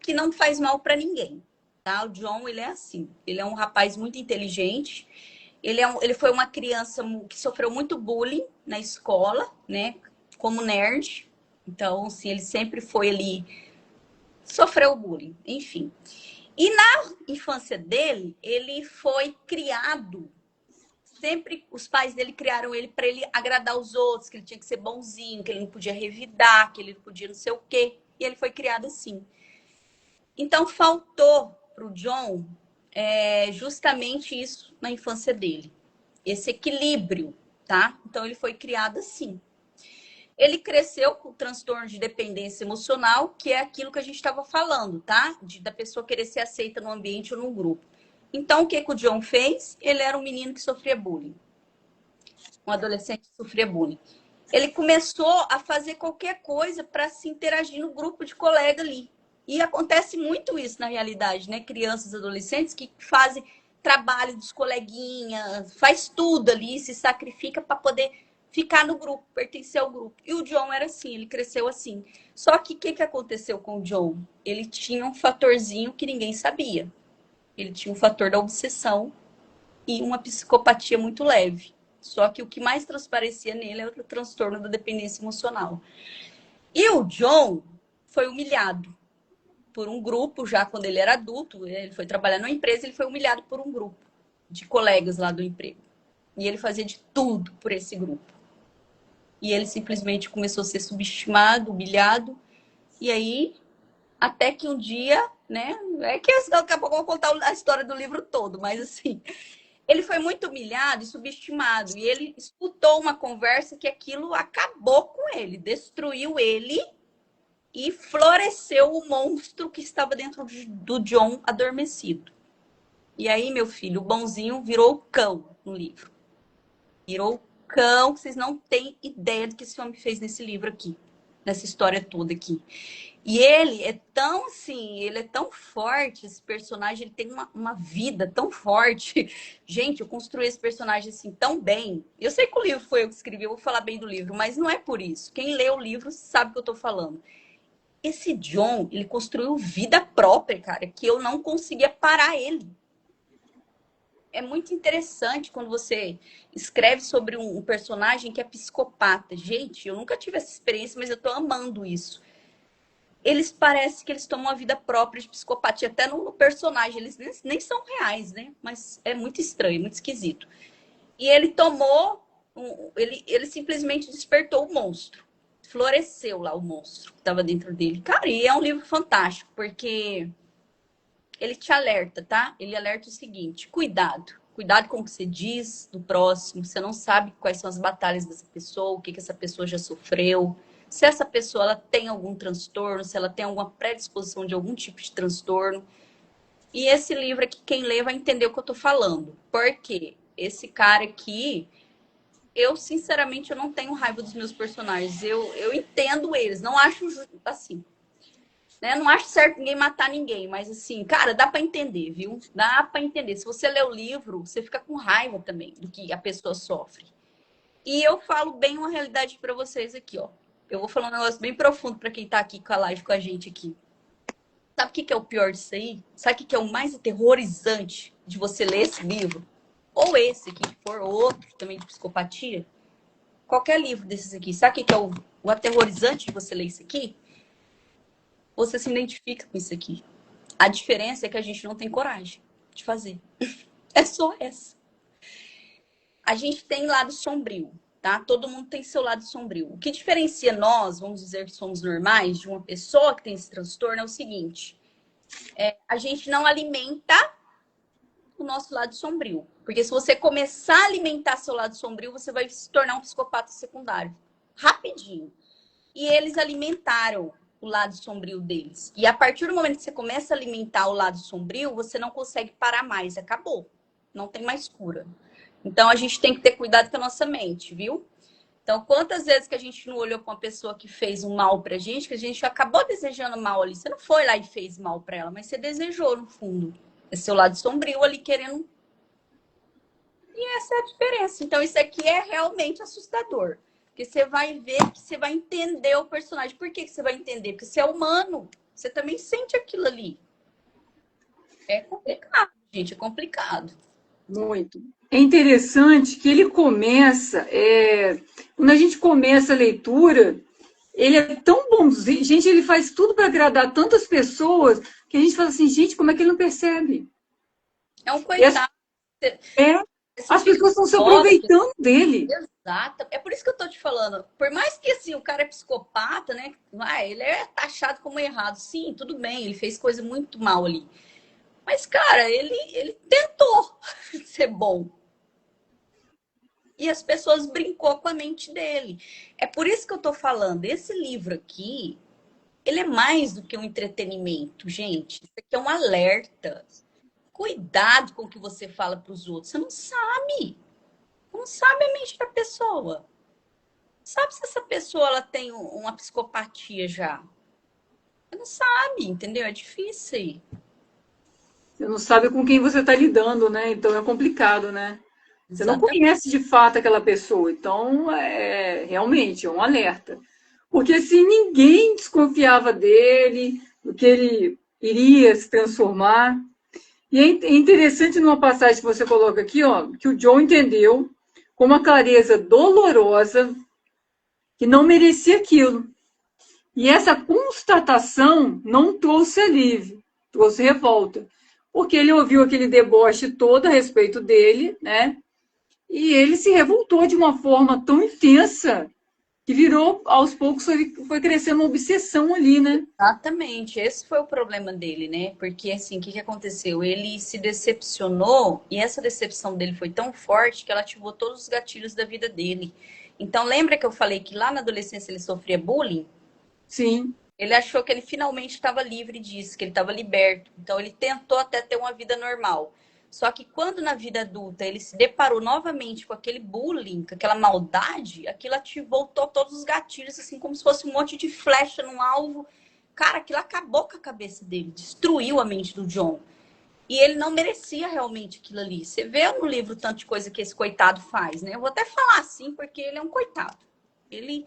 que não faz mal para ninguém. Tá? O John, ele é assim. Ele é um rapaz muito inteligente. Ele foi uma criança que sofreu muito bullying na escola, né? Como nerd. Então, assim, ele sempre foi ali, sofreu bullying, enfim. E na infância dele, ele foi criado, sempre os pais dele criaram ele para ele agradar os outros, que ele tinha que ser bonzinho, que ele não podia revidar, que ele não podia não sei o quê. E ele foi criado assim. Então, faltou pro John justamente isso na infância dele. Esse equilíbrio, tá? Então, ele foi criado assim. Ele cresceu com transtorno de dependência emocional, que é aquilo que a gente estava falando, tá? Da pessoa querer ser aceita no ambiente ou no grupo. Então, o que o John fez? Ele era um menino que sofria bullying. Um adolescente que sofria bullying. Ele começou a fazer qualquer coisa para se interagir no grupo de colega ali. E acontece muito isso na realidade, né? Crianças, adolescentes que fazem trabalho dos coleguinhas, faz tudo ali, se sacrifica para poder ficar no grupo, pertencer ao grupo. E o John era assim, ele cresceu assim. Só que o que aconteceu com o John? Ele tinha um fatorzinho que ninguém sabia. Ele tinha um fator da obsessão e uma psicopatia muito leve. Só que o que mais transparecia nele é o transtorno da dependência emocional. E o John foi humilhado por um grupo, já quando ele era adulto, ele foi trabalhar numa empresa, ele foi humilhado por um grupo de colegas lá do emprego. E ele fazia de tudo por esse grupo. E ele simplesmente começou a ser subestimado, humilhado. E aí, até que um dia, né? É que daqui a pouco eu vou contar a história do livro todo, mas assim, ele foi muito humilhado e subestimado. E ele escutou uma conversa que aquilo acabou com ele, destruiu ele e floresceu o monstro que estava dentro do John adormecido. E aí, meu filho, o bonzinho virou cão no livro. Virou cão, que vocês não têm ideia do que esse homem fez nesse livro aqui, nessa história toda aqui. E ele é tão assim, ele é tão forte, esse personagem, ele tem uma vida tão forte. Gente, eu construí esse personagem assim tão bem. Eu sei que o livro foi eu que escrevi, eu vou falar bem do livro, mas não é por isso. Quem lê o livro sabe o que eu tô falando. Esse John, ele construiu vida própria, cara, que eu não conseguia parar ele. É muito interessante quando você escreve sobre um personagem que é psicopata. Gente, eu nunca tive essa experiência, mas eu tô amando isso. Eles parecem que eles tomam uma vida própria de psicopatia, até no personagem. Eles nem são reais, né? Mas é muito estranho, muito esquisito. E ele tomou, ele simplesmente despertou o monstro. floresceu lá o monstro que estava dentro dele. Cara, e é um livro fantástico, porque ele te alerta, tá? Ele alerta o seguinte: cuidado. Cuidado com o que você diz do próximo. Você não sabe quais são as batalhas dessa pessoa, o que essa pessoa já sofreu. Se essa pessoa ela tem algum transtorno, se ela tem alguma predisposição de algum tipo de transtorno. E esse livro aqui, quem lê vai entender o que eu tô falando. Porque esse cara aqui, eu sinceramente eu não tenho raiva dos meus personagens. Eu entendo eles. Não acho assim, né? Não acho certo ninguém matar ninguém, mas assim, cara, dá para entender, viu? Dá para entender. Se você lê o livro, você fica com raiva também do que a pessoa sofre. E eu falo bem uma realidade para vocês aqui, ó. Eu vou falar um negócio bem profundo para quem tá aqui com a live com a gente aqui. Sabe o que é o pior disso aí? Sabe o que é o mais aterrorizante de você ler esse livro? Ou esse aqui, que for outro também de psicopatia. Qualquer livro desses aqui. Sabe o que é o aterrorizante de você ler isso aqui? Você se identifica com isso aqui. A diferença é que a gente não tem coragem de fazer. É só essa. A gente tem lado sombrio, tá? Todo mundo tem seu lado sombrio. O que diferencia nós, vamos dizer que somos normais, de uma pessoa que tem esse transtorno é o seguinte: a gente não alimenta o nosso lado sombrio. Porque se você começar a alimentar seu lado sombrio, você vai se tornar um psicopata secundário. Rapidinho. E eles alimentaram o lado sombrio deles. E a partir do momento que você começa a alimentar o lado sombrio, você não consegue parar mais. Acabou. Não tem mais cura. Então, a gente tem que ter cuidado com a nossa mente, viu? Então, quantas vezes que a gente não olhou para uma pessoa que fez um mal pra gente, que a gente acabou desejando mal ali. Você não foi lá e fez mal pra ela, mas você desejou, no fundo. É seu lado sombrio ali querendo. E essa é a diferença. Então, isso aqui é realmente assustador. Porque você vai ver, que você vai entender o personagem. Por que você vai entender? Porque você é humano. Você também sente aquilo ali. É complicado, gente. É complicado. Muito. É interessante que ele começa, quando a gente começa a leitura, ele é tão bonzinho, gente, ele faz tudo para agradar tantas pessoas que a gente fala assim, gente, como é que ele não percebe? É um E coitado. é, Você as fica pessoas estão se com dó. aproveitando dele. Exato. É por isso que eu tô te falando. Por mais que assim, o cara é psicopata, né? Ele é taxado como errado. Sim, tudo bem, ele fez coisa muito mal ali. Mas, cara, ele tentou ser bom. E as pessoas brincou com a mente dele. É por isso que eu tô falando. Esse livro aqui, ele é mais do que um entretenimento, gente. Isso aqui é um alerta. Cuidado com o que você fala para os outros. Você não sabe. Não sabe a mente da pessoa. Sabe se essa pessoa ela tem uma psicopatia já? Você não sabe, entendeu? É difícil aí. Você não sabe com quem você está lidando, né? Então é complicado, né? Você não Exatamente. conhece de fato aquela pessoa, então realmente é um alerta. Porque se ninguém desconfiava dele, do que ele iria se transformar. E é interessante numa passagem que você coloca aqui, ó, que o John entendeu com uma clareza dolorosa que não merecia aquilo. E essa constatação não trouxe alívio, trouxe revolta. Porque ele ouviu aquele deboche todo a respeito dele, né? E ele se revoltou de uma forma tão intensa que virou, aos poucos, foi crescendo uma obsessão ali, né? Exatamente. Esse foi o problema dele, né? Porque, assim, o que aconteceu? Ele se decepcionou e essa decepção dele foi tão forte que ela ativou todos os gatilhos da vida dele. Então, lembra que eu falei que lá na adolescência ele sofria bullying? Sim, Ele achou que ele finalmente estava livre disso, que ele estava liberto. Então, ele tentou até ter uma vida normal. Só que quando na vida adulta ele se deparou novamente com aquele bullying, com aquela maldade, aquilo ativou todos os gatilhos, assim, como se fosse um monte de flecha num alvo. Cara, aquilo acabou com a cabeça dele, destruiu a mente do John. E ele não merecia realmente aquilo ali. Você vê no livro tanto de coisa que esse coitado faz, né? Eu vou até falar assim, porque ele é um coitado. Ele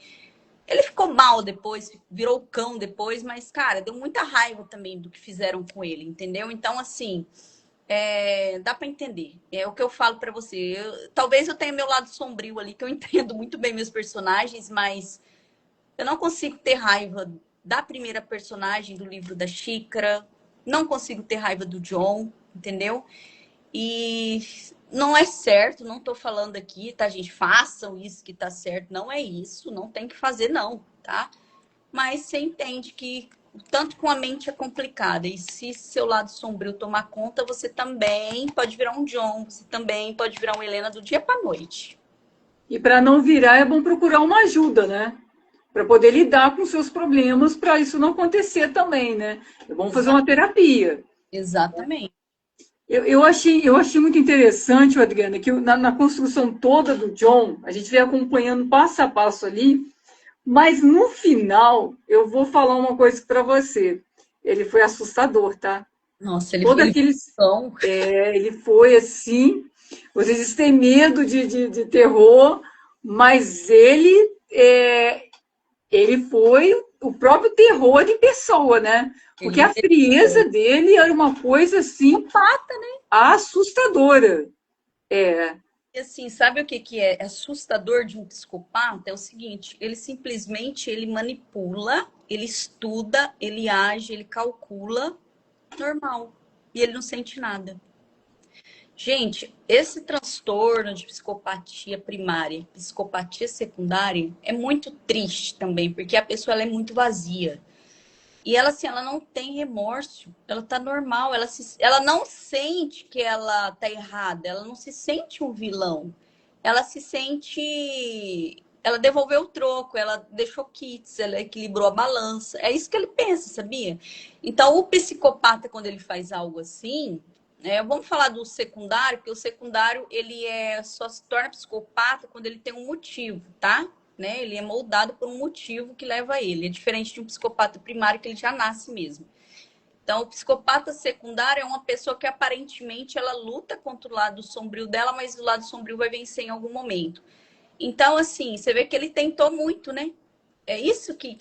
ele ficou mal depois, virou cão depois, mas, cara, deu muita raiva também do que fizeram com ele, entendeu? Então, assim, dá para entender. É o que eu falo para você. Talvez eu tenha meu lado sombrio ali, que eu entendo muito bem meus personagens, mas eu não consigo ter raiva da primeira personagem do livro da Xícara, não consigo ter raiva do John, entendeu? E não é certo, não tô falando aqui, tá, gente? Façam isso que tá certo. Não é isso, não tem que fazer, não, tá? Mas você entende que tanto com a mente é complicada. E se seu lado sombrio tomar conta, você também pode virar um John, você também pode virar uma Helena do dia para noite. E para não virar, é bom procurar uma ajuda, né? Para poder lidar com seus problemas, para isso não acontecer também, né? É bom fazer uma terapia. Exatamente. Eu achei muito interessante, Adriana, que na construção toda do John, a gente vem acompanhando passo a passo ali, mas no final, eu vou falar uma coisa para você. Ele foi assustador, tá? Nossa, ele Todo foi aqueles. tão. Ele foi assim. Vocês têm medo de terror, mas ele foi o próprio terror de pessoa, né? Porque Ele a frieza dele era uma coisa assim pata, né? assustadora. É, E assim, sabe o que que é assustador de um psicopata? É o seguinte, ele simplesmente ele manipula, ele estuda, ele age, ele calcula, normal. E ele não sente nada. Gente, esse transtorno de psicopatia primária, psicopatia secundária, é muito triste também, porque a pessoa ela é muito vazia. E ela, assim, ela não tem remorso, ela tá normal, ela não sente que ela tá errada, ela não se sente um vilão. Ela se sente. Ela devolveu o troco, ela deixou kits, ela equilibrou a balança. É isso que ele pensa, sabia? Então, o psicopata, quando ele faz algo assim, vamos falar do secundário, porque o secundário ele só se torna psicopata quando ele tem um motivo, tá? Né? Ele é moldado por um motivo que leva a ele. É diferente de um psicopata primário que ele já nasce mesmo. Então, o psicopata secundário é uma pessoa que aparentemente ela luta contra o lado sombrio dela, mas o lado sombrio vai vencer em algum momento. Então, assim, você vê que ele tentou muito, né? É isso que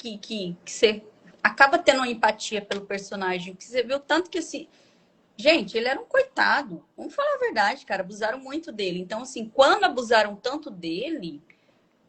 você acaba tendo uma empatia pelo personagem. Que você viu tanto que, assim, gente, ele era um coitado. Vamos falar a verdade, cara. Abusaram muito dele. Então, assim, quando abusaram tanto dele,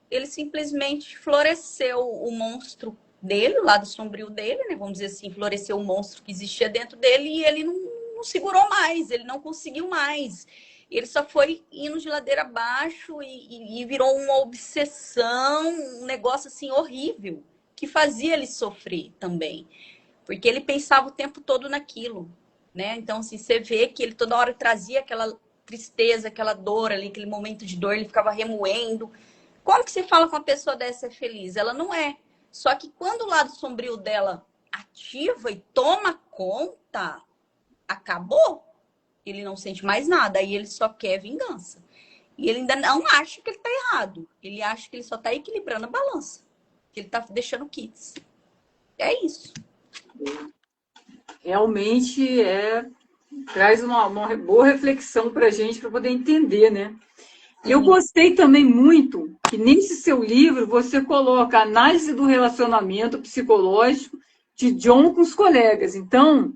ele simplesmente floresceu o monstro dele, o lado sombrio dele, né? Vamos dizer assim, floresceu o monstro que existia dentro dele e ele não segurou mais, ele não conseguiu mais. Ele só foi indo de ladeira abaixo e virou uma obsessão, um negócio assim horrível, que fazia ele sofrer também. Porque ele pensava o tempo todo naquilo, né? Então, assim, você vê que ele toda hora trazia aquela tristeza, aquela dor ali, aquele momento de dor, ele ficava remoendo. Como que você fala com uma pessoa dessa é feliz? Ela não é. Só que quando o lado sombrio dela ativa e toma conta, acabou. Ele não sente mais nada, aí ele só quer vingança. E ele ainda não acha que ele tá errado. Ele acha que ele só tá equilibrando a balança. Que ele tá deixando kits. É isso. realmente traz uma boa reflexão para a gente para poder entender, né? Eu gostei também muito que nesse seu livro você coloca a análise do relacionamento psicológico de John com os colegas. Então,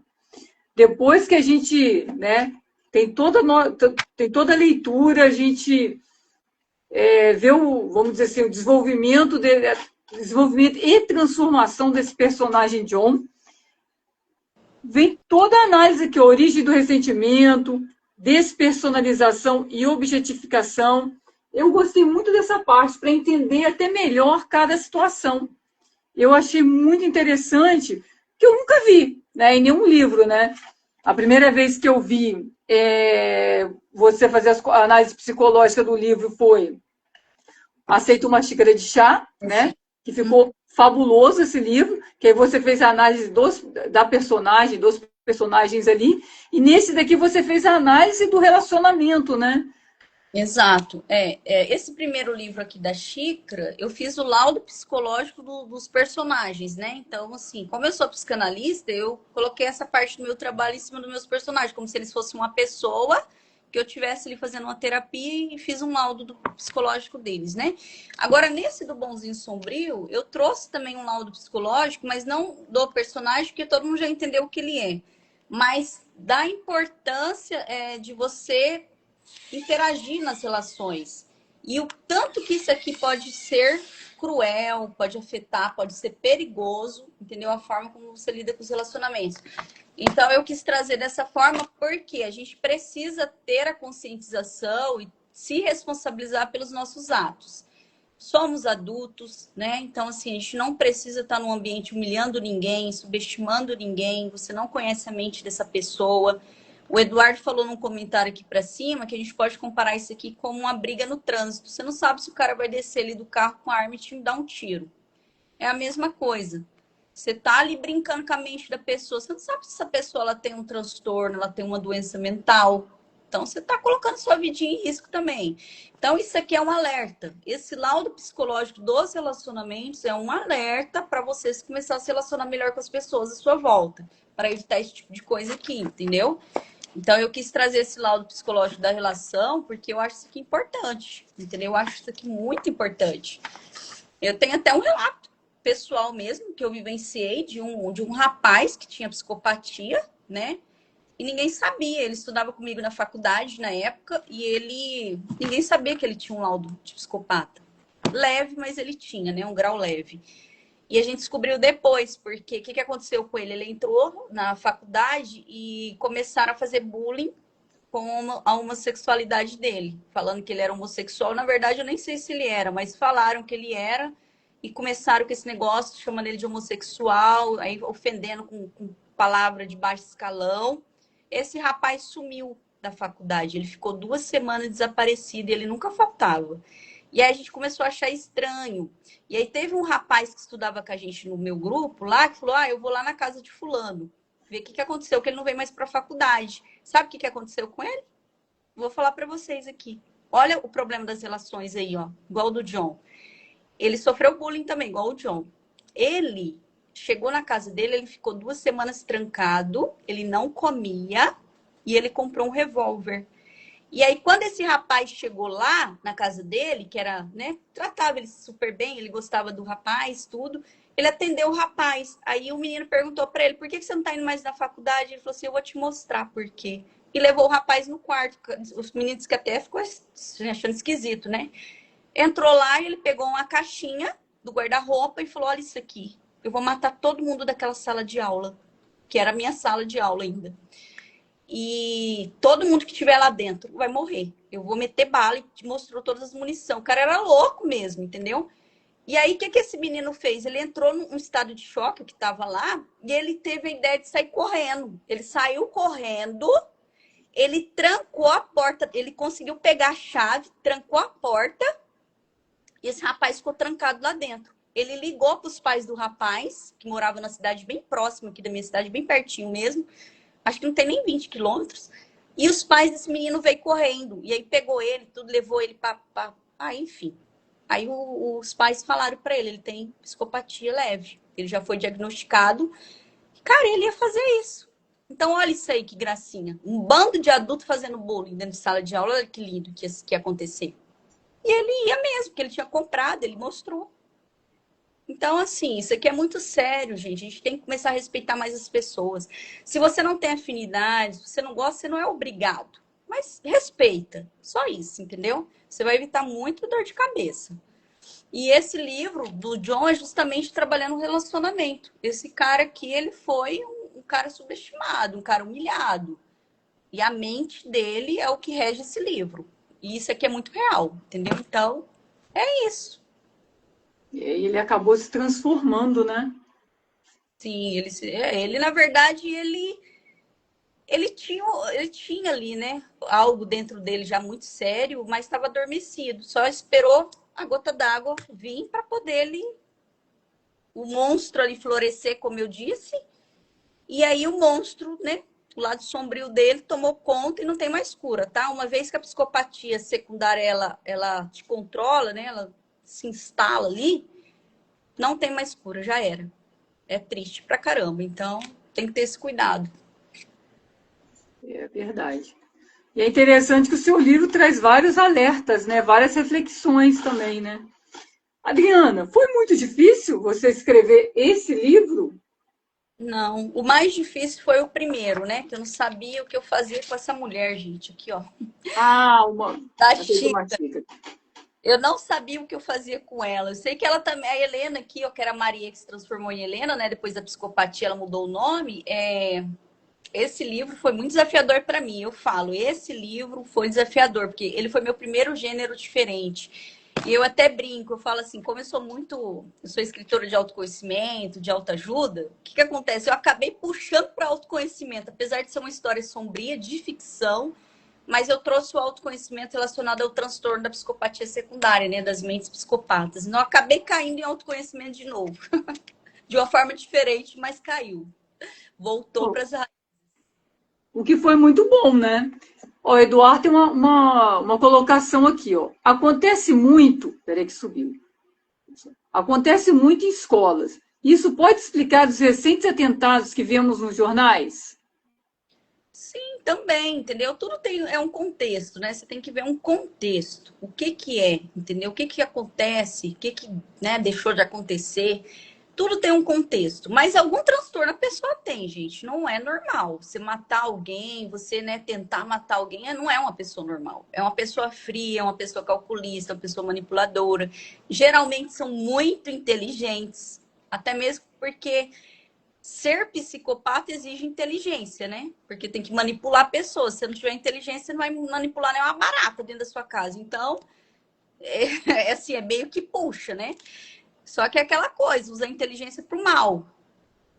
depois que a gente, né, tem toda a leitura, a gente vê vamos dizer assim, o desenvolvimento e transformação desse personagem John. Vem toda a análise aqui, a origem do ressentimento, despersonalização e objetificação. Eu gostei muito dessa parte para entender até melhor cada situação. Eu achei muito interessante, que eu nunca vi, né, em nenhum livro, né? A primeira vez que eu vi você fazer a análise psicológica do livro foi Aceita uma Xícara de Chá, né? Que ficou fabuloso esse livro, que aí você fez a análise dos personagens ali, e nesse daqui você fez a análise do relacionamento, né? Exato. Esse primeiro livro aqui da Xícara, eu fiz o laudo psicológico dos personagens, né? Então, assim, como eu sou psicanalista, eu coloquei essa parte do meu trabalho em cima dos meus personagens, como se eles fossem uma pessoa que eu tivesse ali fazendo uma terapia e fiz um laudo psicológico deles, né? Agora, nesse do Bonzinho Sombrio, eu trouxe também um laudo psicológico, mas não do personagem, porque todo mundo já entendeu o que ele é. Mas da importância de você interagir nas relações. E o tanto que isso aqui pode ser cruel, pode afetar, pode ser perigoso, entendeu? A forma como você lida com os relacionamentos. Então, eu quis trazer dessa forma porque a gente precisa ter a conscientização e se responsabilizar pelos nossos atos. Somos adultos, né? Então, assim, a gente não precisa estar num ambiente humilhando ninguém, subestimando ninguém. Você não conhece a mente dessa pessoa. O Eduardo falou num comentário aqui para cima que a gente pode comparar isso aqui como uma briga no trânsito. Você não sabe se o cara vai descer ali do carro com a arma e te dar um tiro. É a mesma coisa. Você tá ali brincando com a mente da pessoa. Você não sabe se essa pessoa ela tem um transtorno, ela tem uma doença mental. Então, você está colocando sua vidinha em risco também. Então, isso aqui é um alerta. Esse laudo psicológico dos relacionamentos é um alerta para vocês começar a se relacionar melhor com as pessoas à sua volta. Para evitar esse tipo de coisa aqui, entendeu? Então, eu quis trazer esse laudo psicológico da relação, porque eu acho isso aqui importante. Entendeu? Eu acho isso aqui muito importante. Eu tenho até um relato pessoal mesmo, que eu vivenciei de um rapaz que tinha psicopatia, né? E ninguém sabia. Ele estudava comigo na faculdade na época e ninguém sabia que ele tinha um laudo de psicopata. Leve, mas ele tinha, né? Um grau leve. E a gente descobriu depois, porque o que aconteceu com ele? Ele entrou na faculdade e começaram a fazer bullying com a homossexualidade dele, falando que ele era homossexual. Na verdade, eu nem sei se ele era, mas falaram que ele era e começaram com esse negócio, chamando ele de homossexual, aí ofendendo com palavra de baixo escalão. Esse rapaz sumiu da faculdade, ele ficou 2 semanas desaparecido e ele nunca faltava. E aí a gente começou a achar estranho. E aí teve um rapaz que estudava com a gente no meu grupo lá, que falou, eu vou lá na casa de fulano, ver o que aconteceu, que ele não veio mais para a faculdade. Sabe o que aconteceu com ele? Vou falar para vocês aqui. Olha o problema das relações aí, ó, igual o do John. Ele sofreu bullying também, igual o John. Ele chegou na casa dele, ele ficou 2 semanas trancado, ele não comia e ele comprou um revólver. E aí, quando esse rapaz chegou lá na casa dele, que era, né, tratava ele super bem, ele gostava do rapaz, tudo, ele atendeu o rapaz. Aí o menino perguntou para ele, por que você não tá indo mais na faculdade? Ele falou assim, eu vou te mostrar por quê. E levou o rapaz no quarto. Os meninos que até ficou achando esquisito, né? Entrou lá e ele pegou uma caixinha do guarda-roupa e falou, olha isso aqui, eu vou matar todo mundo daquela sala de aula, que era a minha sala de aula ainda. E todo mundo que estiver lá dentro vai morrer. Eu vou meter bala e te mostrou todas as munições. O cara era louco mesmo, entendeu? E aí, o que esse menino fez? Ele entrou num estado de choque, que estava lá, e ele teve a ideia de sair correndo. Ele saiu correndo, ele trancou a porta, ele conseguiu pegar a chave, trancou a porta, e esse rapaz ficou trancado lá dentro. Ele ligou para os pais do rapaz, que morava na cidade bem próxima aqui da minha cidade, bem pertinho mesmo, acho que não tem nem 20 quilômetros. E os pais desse menino veio correndo. E aí pegou ele, tudo, levou ele para... enfim. Aí os pais falaram para ele tem psicopatia leve. Ele já foi diagnosticado. Cara, ele ia fazer isso. Então, olha isso aí, que gracinha. Um bando de adultos fazendo bullying dentro de sala de aula. Olha que lindo que ia acontecer. E ele ia mesmo, porque ele tinha comprado, ele mostrou. Então, assim, isso aqui é muito sério, gente. A gente tem que começar a respeitar mais as pessoas. Se você não tem afinidade, se você não gosta, você não é obrigado. Mas respeita. Só isso, entendeu? Você vai evitar muito dor de cabeça. E esse livro do John é justamente trabalhando o relacionamento. Esse cara aqui, ele foi um cara subestimado, um cara humilhado. E a mente dele é o que rege esse livro. E isso aqui é muito real, entendeu? Então, é isso. E aí ele acabou se transformando, né? Sim, ele na verdade, ele tinha ali, né, algo dentro dele já muito sério, mas estava adormecido. Só esperou a gota d'água vir para poder o monstro ali florescer, como eu disse. E aí o monstro, né, o lado sombrio dele tomou conta e não tem mais cura, tá? Uma vez que a psicopatia secundária ela te controla, né, ela se instala ali, não tem mais cura, já era. É triste pra caramba, então tem que ter esse cuidado. É verdade. E é interessante que o seu livro traz vários alertas, né? Várias reflexões também, né? Adriana, foi muito difícil você escrever esse livro? Não, o mais difícil foi o primeiro, né? Que eu não sabia o que eu fazia com essa mulher, gente. Aqui, ó. Ah, Da fez uma Chica. xícara. Eu não sabia o que eu fazia com ela. Eu sei que ela também, a Helena aqui, ó, que era a Maria que se transformou em Helena, né? Depois da psicopatia, ela mudou o nome. Esse livro foi muito desafiador para mim. Eu falo, esse livro foi desafiador, porque ele foi meu primeiro gênero diferente. E eu até brinco, eu falo assim, como eu sou escritora de autoconhecimento, de autoajuda, o que acontece? Eu acabei puxando para autoconhecimento, apesar de ser uma história sombria, de ficção, mas eu trouxe o autoconhecimento relacionado ao transtorno da psicopatia secundária, né, das mentes psicopatas. Então, eu acabei caindo em autoconhecimento de novo, de uma forma diferente, mas caiu. Voltou para as O que foi muito bom, né? Ó, o Eduardo tem uma colocação aqui, ó. Acontece muito. Peraí que subiu. Acontece muito em escolas. Isso pode explicar os recentes atentados que vemos nos jornais? Sim, também, entendeu? Tudo é um contexto, né? Você tem que ver um contexto. O que que é, entendeu? O que que acontece, o que que, né, deixou de acontecer. Tudo tem um contexto, mas algum transtorno a pessoa tem, gente. Não é normal. Você matar alguém, você, né, tentar matar alguém, não é uma pessoa normal. É uma pessoa fria, é uma pessoa calculista, uma pessoa manipuladora. Geralmente são muito inteligentes, até mesmo porque ser psicopata exige inteligência, né? Porque tem que manipular pessoas. Se você não tiver inteligência, você não vai manipular nem uma barata dentro da sua casa. Então, é assim, é meio que puxa, né? Só que é aquela coisa, usa a inteligência para o mal,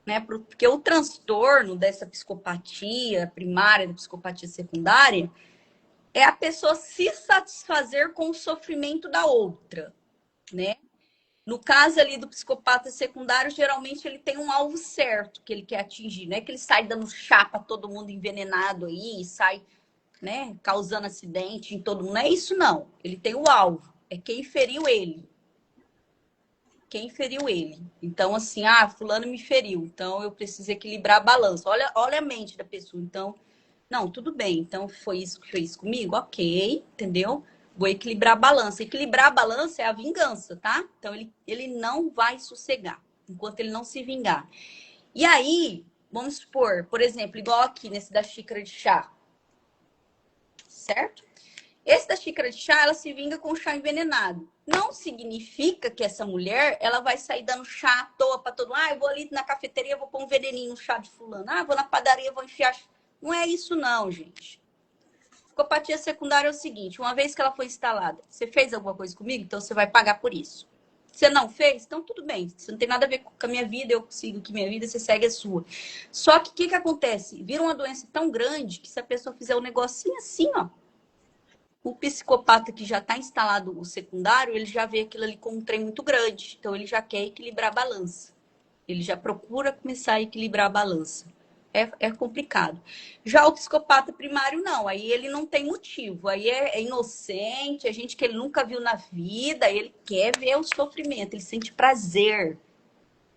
né? Porque o transtorno dessa psicopatia primária, da psicopatia secundária, é a pessoa se satisfazer com o sofrimento da outra, né? No caso ali do psicopata secundário, geralmente ele tem um alvo certo que ele quer atingir. Não é que ele sai dando chapa a todo mundo envenenado aí, sai, né, causando acidente em todo mundo. Não é isso, não. Ele tem o alvo. É quem feriu ele. Quem feriu ele. Então, assim, fulano me feriu. Então, eu preciso equilibrar a balança. Olha a mente da pessoa. Então, não, tudo bem. Então, foi isso que fez comigo? Ok, entendeu? Vou equilibrar a balança. Equilibrar a balança é a vingança, tá? Então, ele não vai sossegar enquanto ele não se vingar. E aí, vamos supor, por exemplo, igual aqui nesse da xícara de chá, certo? Esse da xícara de chá, ela se vinga com chá envenenado. Não significa que essa mulher, ela vai sair dando chá à toa para todo mundo. Eu vou ali na cafeteria, vou pôr um veneninho no chá de fulano. Vou na padaria, vou enfiar... Não é isso não, gente. Psicopatia secundária é o seguinte, uma vez que ela foi instalada, você fez alguma coisa comigo, então você vai pagar por isso. Você não fez? Então tudo bem. Você não tem nada a ver com a minha vida, eu sigo que minha vida, você segue a sua. Só que o que acontece? Vira uma doença tão grande que se a pessoa fizer um negocinho assim, ó, o psicopata que já está instalado o secundário, ele já vê aquilo ali como um trem muito grande. Então, ele já quer equilibrar a balança. Ele já procura começar a equilibrar a balança. É complicado. Já o psicopata primário, não. Aí ele não tem motivo. Aí é inocente, é gente que ele nunca viu na vida. Ele quer ver o sofrimento, ele sente prazer.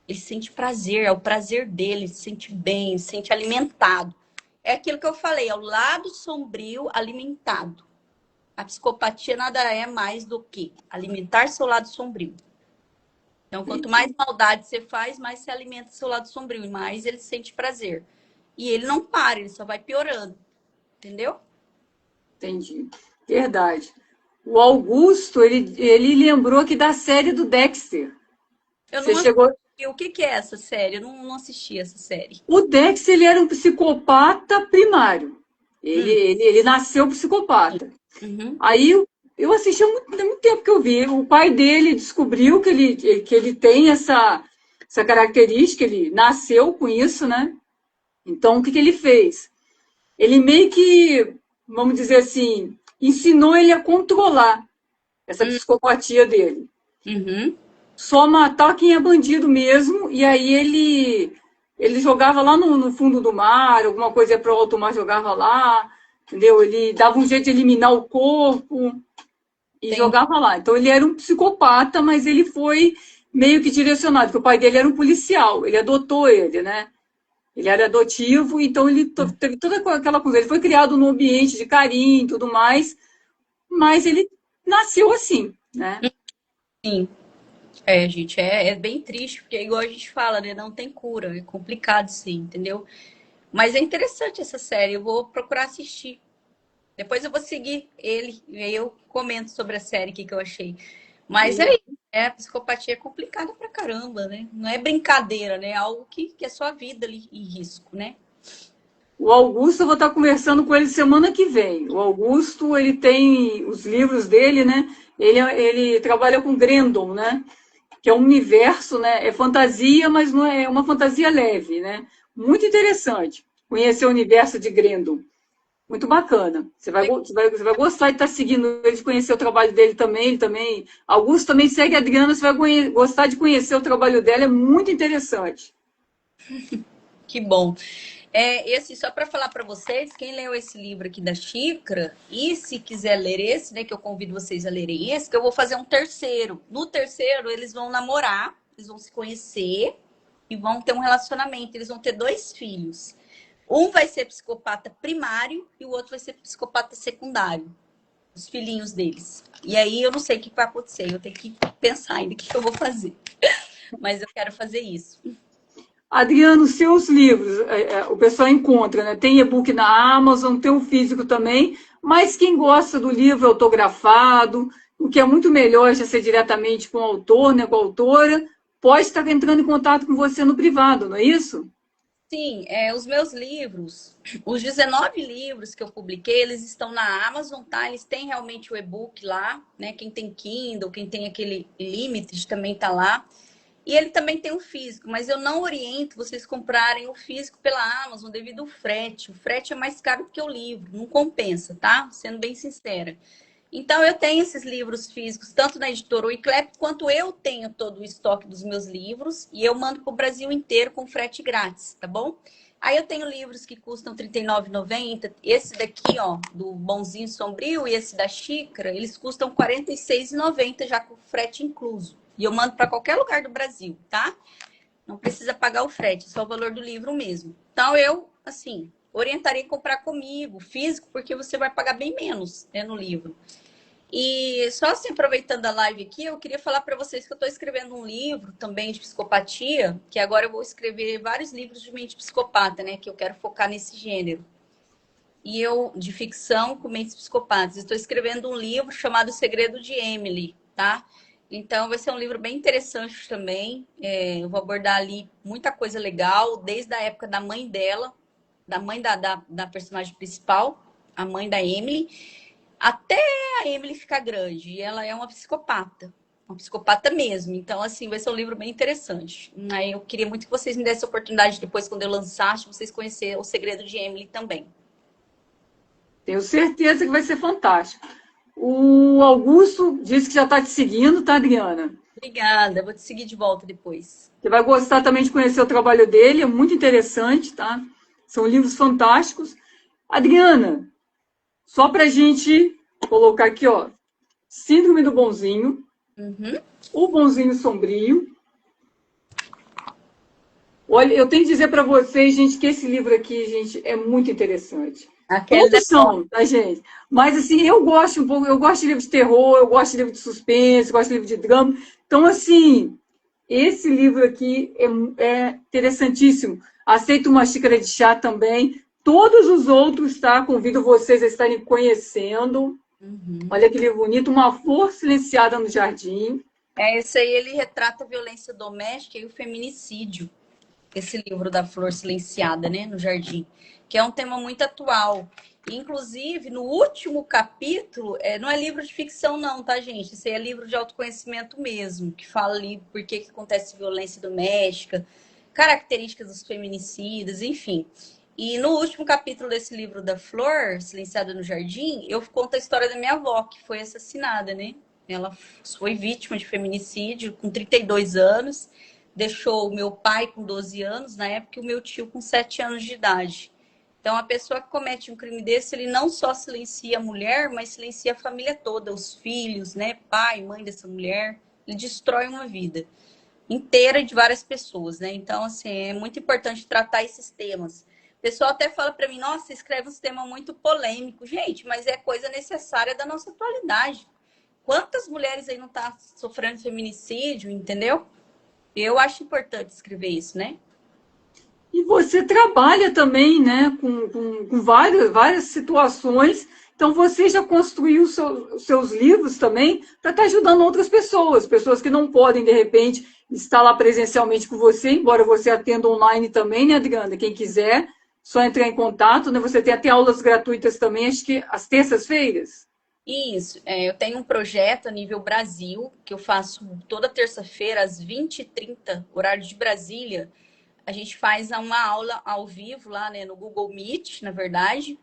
Ele sente prazer, é o prazer dele, ele se sente bem, ele se sente alimentado. É aquilo que eu falei, é o lado sombrio alimentado. A psicopatia nada é mais do que alimentar seu lado sombrio. Então, quanto mais maldade você faz, mais você alimenta seu lado sombrio e mais ele sente prazer. E ele não para, ele só vai piorando. Entendeu? Entendi. Verdade. O Augusto, ele lembrou aqui da série do Dexter. Eu Você não chegou. assisti. O que é essa série? Eu não assisti essa série. O Dexter, ele era um psicopata primário. Hum. Ele nasceu psicopata. Uhum. Aí eu assisti há muito tempo que eu vi. O pai dele descobriu que ele tem essa característica, ele nasceu com isso, né? Então, o que ele fez? Ele meio que, vamos dizer assim, ensinou ele a controlar essa psicopatia dele. Uhum. Só matar quem é bandido mesmo, e aí ele jogava lá no fundo do mar, alguma coisa para o alto mar jogava lá, entendeu? Ele dava um jeito de eliminar o corpo e Tem... jogava lá. Então ele era um psicopata, mas ele foi meio que direcionado, porque o pai dele era um policial, ele adotou ele, né? Ele era adotivo, então ele teve toda aquela coisa. Ele foi criado num ambiente de carinho e tudo mais, mas ele nasceu assim, né? Sim. É, gente, é bem triste, porque igual a gente fala, né? Não tem cura. É complicado, sim, entendeu? Mas é interessante essa série. Eu vou procurar assistir. Depois eu vou seguir ele e aí eu comento sobre a série que eu achei. Mas é E isso, a psicopatia é complicada pra caramba, né? Não é brincadeira, né? É algo que é sua vida ali em risco, né? O Augusto, eu vou estar conversando com ele semana que vem. O Augusto, ele tem os livros dele, né? Ele trabalha com Grendel, né? Que é um universo, né? É fantasia, mas não é uma fantasia leve, né? Muito interessante conhecer o universo de Grendel. Muito bacana. Você vai gostar de estar seguindo ele, de conhecer o trabalho dele também. Ele também. Augusto também segue a Adriana, você vai gostar de conhecer o trabalho dela, é muito interessante. Que bom. E assim, só para falar para vocês, quem leu esse livro aqui da Xícara, e se quiser ler esse, né, que eu convido vocês a lerem esse, que eu vou fazer um terceiro. No terceiro, eles vão namorar, eles vão se conhecer e vão ter um relacionamento. Eles vão ter 2 filhos. Um vai ser psicopata primário e o outro vai ser psicopata secundário. Os filhinhos deles. E aí eu não sei o que vai acontecer, eu tenho que pensar ainda o que eu vou fazer. Mas eu quero fazer isso. Adriano, seus livros, o pessoal encontra, né? Tem e-book na Amazon, tem o físico também, mas quem gosta do livro autografado, o que é muito melhor já ser diretamente com o autor, né, com a autora, pode estar entrando em contato com você no privado, não é isso? Sim, os meus livros, os 19 livros que eu publiquei, eles estão na Amazon, tá? Eles têm realmente o e-book lá, né? Quem tem Kindle, quem tem aquele Limited também tá lá. E ele também tem o físico, mas eu não oriento vocês comprarem o físico pela Amazon devido ao frete. O frete é mais caro do que o livro, não compensa, tá? Sendo bem sincera. Então, eu tenho esses livros físicos, tanto na editora Wiclap, quanto eu tenho todo o estoque dos meus livros, e eu mando para o Brasil inteiro com frete grátis, tá bom? Aí eu tenho livros que custam R$ 39,90. Esse daqui, ó, do Bonzinho Sombrio, e esse da Xícara, eles custam R$ 46,90 já com frete incluso. E eu mando para qualquer lugar do Brasil, tá? Não precisa pagar o frete, é só o valor do livro mesmo. Então, eu, assim, orientaria a comprar comigo, físico, porque você vai pagar bem menos, né, no livro. E só assim, aproveitando a live aqui, eu queria falar para vocês que eu estou escrevendo um livro também de psicopatia, que agora eu vou escrever vários livros de mente psicopata, né? Que eu quero focar nesse gênero. E eu, de ficção com mentes psicopatas. Estou escrevendo um livro chamado O Segredo de Emily, tá? Então, vai ser um livro bem interessante também. Eu vou abordar ali muita coisa legal, desde a época da mãe dela, da mãe da personagem principal, a mãe da Emily, até a Emily ficar grande. E ela é uma psicopata mesmo. Então, assim, vai ser um livro bem interessante. Aí eu queria muito que vocês me dessem a oportunidade, depois, quando eu lançasse, vocês conhecerem O Segredo de Emily também. Tenho certeza que vai ser fantástico. O Augusto disse que já está te seguindo, tá, Adriana? Obrigada, vou te seguir de volta depois. Você vai gostar também de conhecer o trabalho dele, é muito interessante, tá? São livros fantásticos. Adriana, só para a gente colocar aqui, ó, Síndrome do Bonzinho, O Bonzinho Sombrio. Olha, eu tenho que dizer para vocês, gente, que esse livro aqui, gente, é muito interessante. Todos são, tá, gente? Mas, assim, eu gosto um pouco, eu gosto de livro de terror, eu gosto de livro de suspense, eu gosto de livro de drama. Então, assim, esse livro aqui é interessantíssimo. Aceito uma xícara de chá também. Todos os outros, tá? Convido vocês a estarem conhecendo. Olha que livro bonito. Uma Flor Silenciada no Jardim. Esse aí, ele retrata a violência doméstica e o feminicídio. Esse livro da Flor Silenciada, né, no Jardim, que é um tema muito atual. Inclusive, no último capítulo, não é livro de ficção não, tá, gente? Isso aí é livro de autoconhecimento mesmo, que fala ali por que acontece violência doméstica, características dos feminicídios, enfim. E no último capítulo desse livro da Flor, Silenciada no Jardim, eu conto a história da minha avó, que foi assassinada, né? Ela foi vítima de feminicídio com 32 anos, deixou o meu pai com 12 anos, na época, e o meu tio com 7 anos de idade. Então, a pessoa que comete um crime desse, ele não só silencia a mulher, mas silencia a família toda, os filhos, né? Pai, mãe dessa mulher. Ele destrói uma vida inteira de várias pessoas, né? Então, assim, é muito importante tratar esses temas. O pessoal até fala para mim, nossa, escreve um tema muito polêmico. Gente, mas é coisa necessária da nossa atualidade. Quantas mulheres aí não estão sofrendo feminicídio, entendeu? Eu acho importante escrever isso, né? E você trabalha também, né, com várias situações. Então, você já construiu os seus livros também para estar ajudando outras pessoas que não podem, de repente, estar lá presencialmente com você, embora você atenda online também, né, Adriana? Quem quiser, Só entrar em contato, né? Você tem até aulas gratuitas também, acho que às terças-feiras. Isso, eu tenho um projeto a nível Brasil, que eu faço toda terça-feira, às 20h30, horário de Brasília. A gente faz uma aula ao vivo lá, né, no Google Meet, na verdade,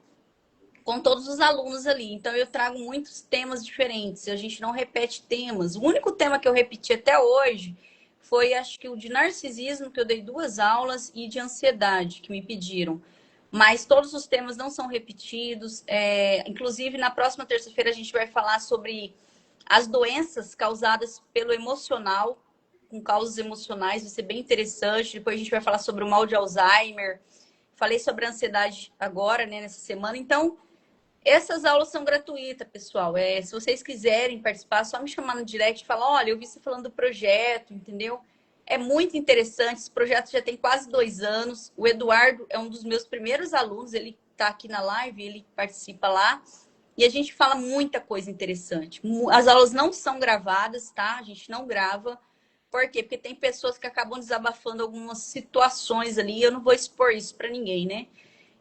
com todos os alunos ali. Então, eu trago muitos temas diferentes. A gente não repete temas. O único tema que eu repeti até hoje foi, acho que o de narcisismo, que eu dei 2 aulas, e de ansiedade, que me pediram. Mas todos os temas não são repetidos. Inclusive, na próxima terça-feira, a gente vai falar sobre as doenças causadas pelo emocional, com causas emocionais. Vai ser bem interessante. Depois a gente vai falar sobre o mal de Alzheimer. Falei sobre a ansiedade agora, né, nessa semana. Então, essas aulas são gratuitas, pessoal. Se vocês quiserem participar, é só me chamar no direct e falar, olha, eu vi você falando do projeto, entendeu? É muito interessante. Esse projeto já tem quase 2 anos. O Eduardo é um dos meus primeiros alunos. Ele está aqui na live, ele participa lá. E a gente fala muita coisa interessante. As aulas não são gravadas, tá? A gente não grava. Por quê? Porque tem pessoas que acabam desabafando algumas situações ali. E eu não vou expor isso para ninguém, né?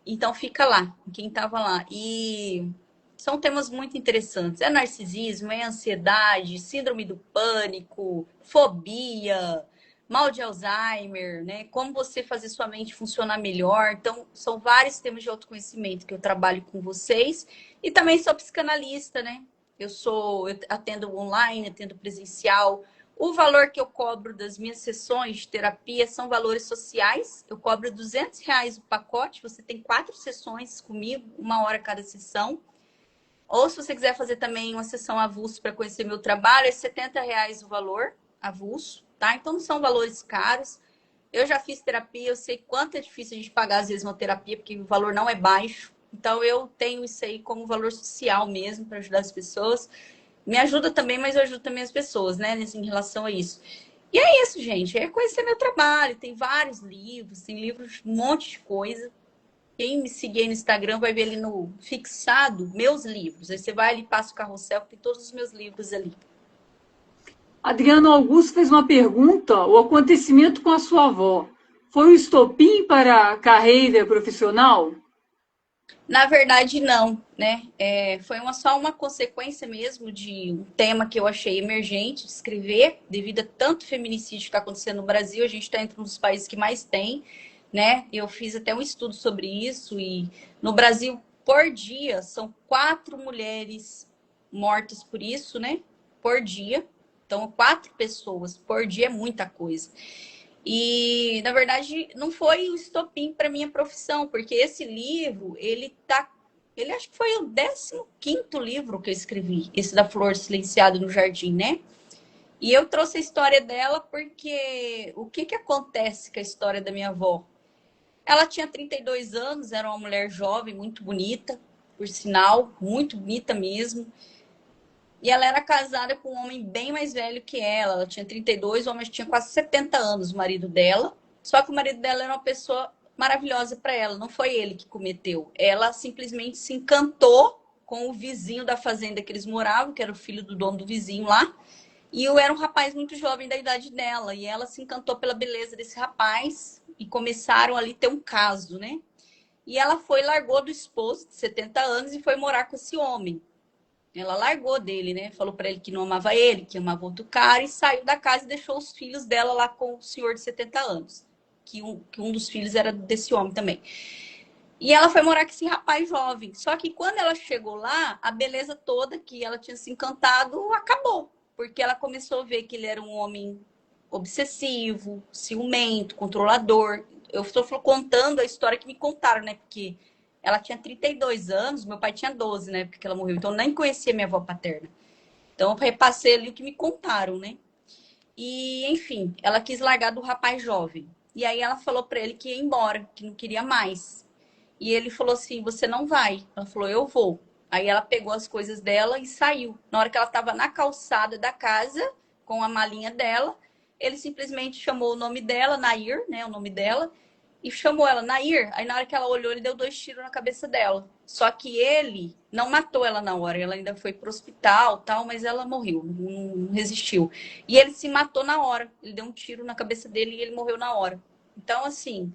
Então fica lá, quem estava lá. E são temas muito interessantes. É narcisismo, é ansiedade, síndrome do pânico, fobia, mal de Alzheimer, né? Como você fazer sua mente funcionar melhor. Então, são vários temas de autoconhecimento que eu trabalho com vocês. E também sou psicanalista, né? Eu atendo online, atendo presencial. O valor que eu cobro das minhas sessões de terapia são valores sociais. Eu cobro R$ 200 o pacote. Você tem 4 sessões comigo, 1 hora cada sessão. Ou se você quiser fazer também uma sessão avulso para conhecer meu trabalho, é R$ 70 o valor avulso, tá? Então não são valores caros. Eu já fiz terapia, eu sei quanto é difícil a gente pagar às vezes uma terapia, porque o valor não é baixo. Então eu tenho isso aí como valor social mesmo para ajudar as pessoas. Me ajuda também, mas eu ajudo também as pessoas, né, em relação a isso. E é isso, gente. É conhecer meu trabalho. Tem vários livros, tem livros, um monte de coisa. Quem me seguir aí no Instagram vai ver ali no fixado meus livros. Aí você vai ali, passa o carrossel, tem todos os meus livros ali. Adriano Augusto fez uma pergunta: o acontecimento com a sua avó foi um estopim para a carreira profissional? Na verdade, não, né? Foi só uma consequência mesmo de um tema que eu achei emergente de escrever, devido a tanto feminicídio que está acontecendo no Brasil. A gente está entre um dos países que mais tem, né? Eu fiz até um estudo sobre isso e no Brasil, por dia, são 4 mulheres mortas por isso, né? Por dia. Então, 4 pessoas por dia é muita coisa. E, na verdade, não foi o estopim para minha profissão, porque esse livro, ele acho que foi o 15º livro que eu escrevi, esse da Flor Silenciada no Jardim, né? E eu trouxe a história dela porque o que acontece com a história da minha avó? Ela tinha 32 anos, era uma mulher jovem, muito bonita, por sinal, muito bonita mesmo. E ela era casada com um homem bem mais velho que ela. Ela tinha 32, o homem tinha quase 70 anos, o marido dela. Só que o marido dela era uma pessoa maravilhosa para ela. Não foi ele que cometeu. Ela simplesmente se encantou com o vizinho da fazenda que eles moravam, que era o filho do dono do vizinho lá. E eu era um rapaz muito jovem da idade dela. E ela se encantou pela beleza desse rapaz. E começaram ali a ter um caso, né? E ela largou do esposo de 70 anos e foi morar com esse homem. Ela largou dele, né? Falou para ele que não amava ele, que amava outro cara, e saiu da casa e deixou os filhos dela lá com o senhor de 70 anos. Que um dos filhos era desse homem também. E ela foi morar com esse rapaz jovem. Só que quando ela chegou lá, a beleza toda que ela tinha se encantado acabou. Porque ela começou a ver que ele era um homem obsessivo, ciumento, controlador. Eu estou contando a história que me contaram, né? Porque ela tinha 32 anos, meu pai tinha 12, né? Porque ela morreu. Então, eu nem conhecia minha avó paterna. Então, eu repassei ali o que me contaram, né? E, enfim, ela quis largar do rapaz jovem. E aí, ela falou para ele que ia embora, que não queria mais. E ele falou assim: você não vai. Ela falou: eu vou. Aí, ela pegou as coisas dela e saiu. Na hora que ela estava na calçada da casa, com a malinha dela, ele simplesmente chamou o nome dela, Nair, né? O nome dela, e chamou ela, Nair. Aí na hora que ela olhou, ele deu 2 tiros na cabeça dela. Só que ele não matou ela na hora. Ela ainda foi pro hospital, tal, mas ela morreu, não resistiu. E ele se matou na hora. Ele deu um tiro na cabeça dele e ele morreu na hora. Então, assim,